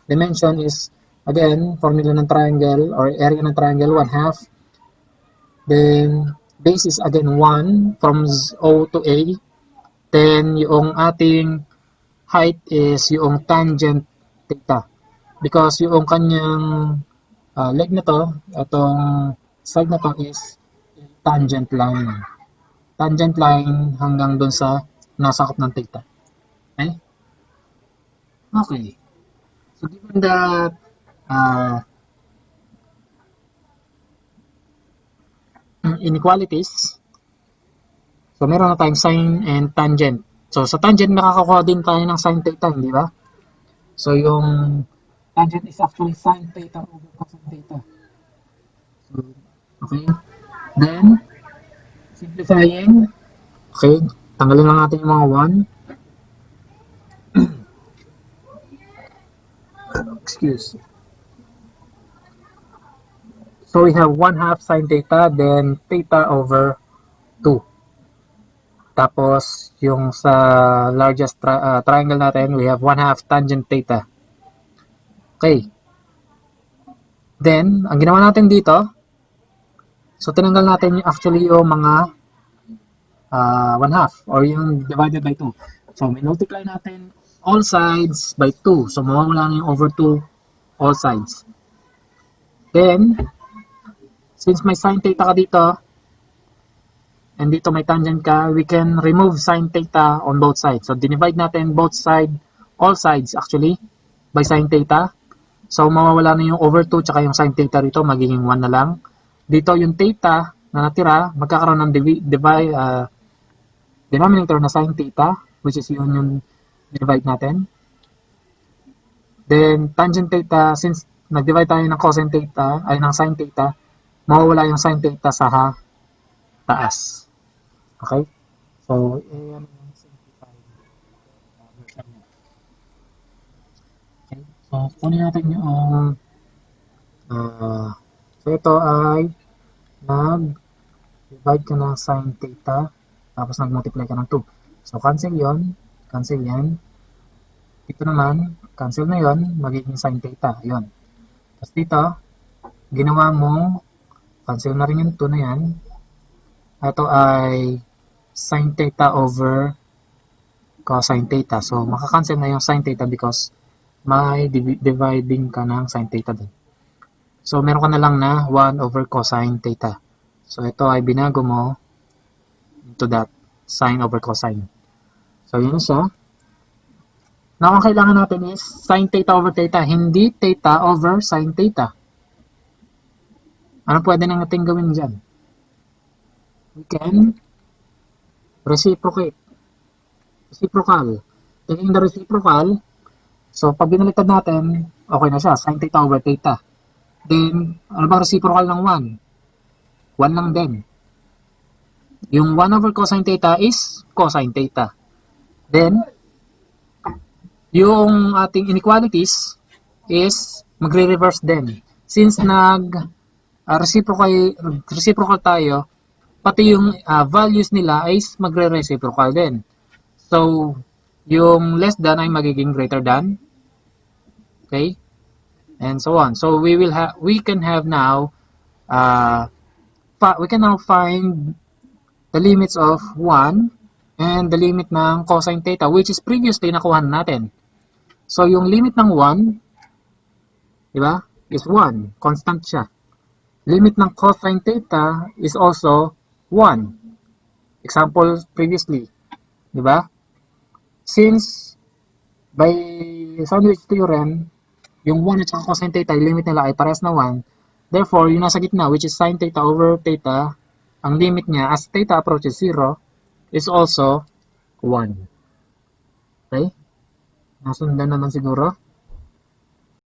dimension is, again, formula ng triangle or area ng triangle, 1/2. Then, base is again 1 from O to A. Then, yung ating height is yung tangent theta. Because yung kanyang leg na to, itong side na to is tangent line. Tangent line hanggang dun sa nasakop ng theta. Okay? Okay. So, given that inequalities, so meron na tayong sine and tangent. So, sa tangent, makakakuha din tayo ng sine theta, hindi ba? So, yung tangent is actually sine theta over cosine theta. So, okay. Then, simplifying, okay, tanggalin lang natin yung mga 1. Excuse. So, we have 1/2 sine theta, then theta over 2. Tapos, yung sa largest triangle natin, we have 1/2 tangent theta. Okay. Then, ang ginawa natin dito, so tinanggal natin actually yung mga 1/2 or yung divided by 2. So, may multiply natin all sides by 2. So, mawawala na yung over 2 all sides. Then, since may sine theta ka dito, and dito may tangent ka, we can remove sine theta on both sides. So, dinivide natin both sides, all sides actually, by sine theta. So, mawawala na yung over 2 tsaka yung sine theta rito, magiging 1 na lang. Dito yung theta na natira, magkakaroon ng denominator na sine theta, which is yung divide natin. Then, tangent theta, since nag-divide tayo ng cosine theta, ay ng sine theta, mawawala yung sine theta sa taas. Okay? So, yan yung simplified version niya. Okay? So, kunin natin yung so, ito ay nag-divide ka ng sine theta tapos nag-multiply ka ng 2. So, cancel yon, cancel yan. Dito naman, cancel na yon, magiging sine theta. Yun. Tapos dito, ginawa mo, cancel na rin yung 2 na yan. Ito ay sine theta over cosine theta. So, makakancel na yung sine theta because may dividing ka ng sine theta din. So, meron ka na lang na 1 over cosine theta. So, ito ay binago mo into that sine over cosine. So, yun siya. Now, ang kailangan natin is sine theta over theta, hindi theta over sine theta. Ano pwede nang natin gawin dyan? we can reciprocate. Reciprocal. Taking the reciprocal, so pag binaliktad natin, okay na siya, sin theta over theta. Then, ano bang reciprocal ng 1? 1 lang din. Yung 1 over cosine theta is cosine theta. Then, yung ating inequalities is magre-reverse din. Since reciprocal tayo, pati yung values nila is magre-reciprocal din. So, yung less than ay magiging greater than. Okay? And so on. So, we can now find the limits of 1 and the limit ng cosine theta, which is previously nakuha natin. So, yung limit ng 1, di ba, is 1. Constant siya. Limit ng cosine theta is also 1. Example previously. Di ba? Since, by sandwich theorem, yung 1 at saka cosine theta, yung limit nila ay parehas na 1. Therefore, yung nasa gitna, which is sin theta over theta, ang limit niya as theta approaches 0 is also 1. Okay? Nasundan naman siguro.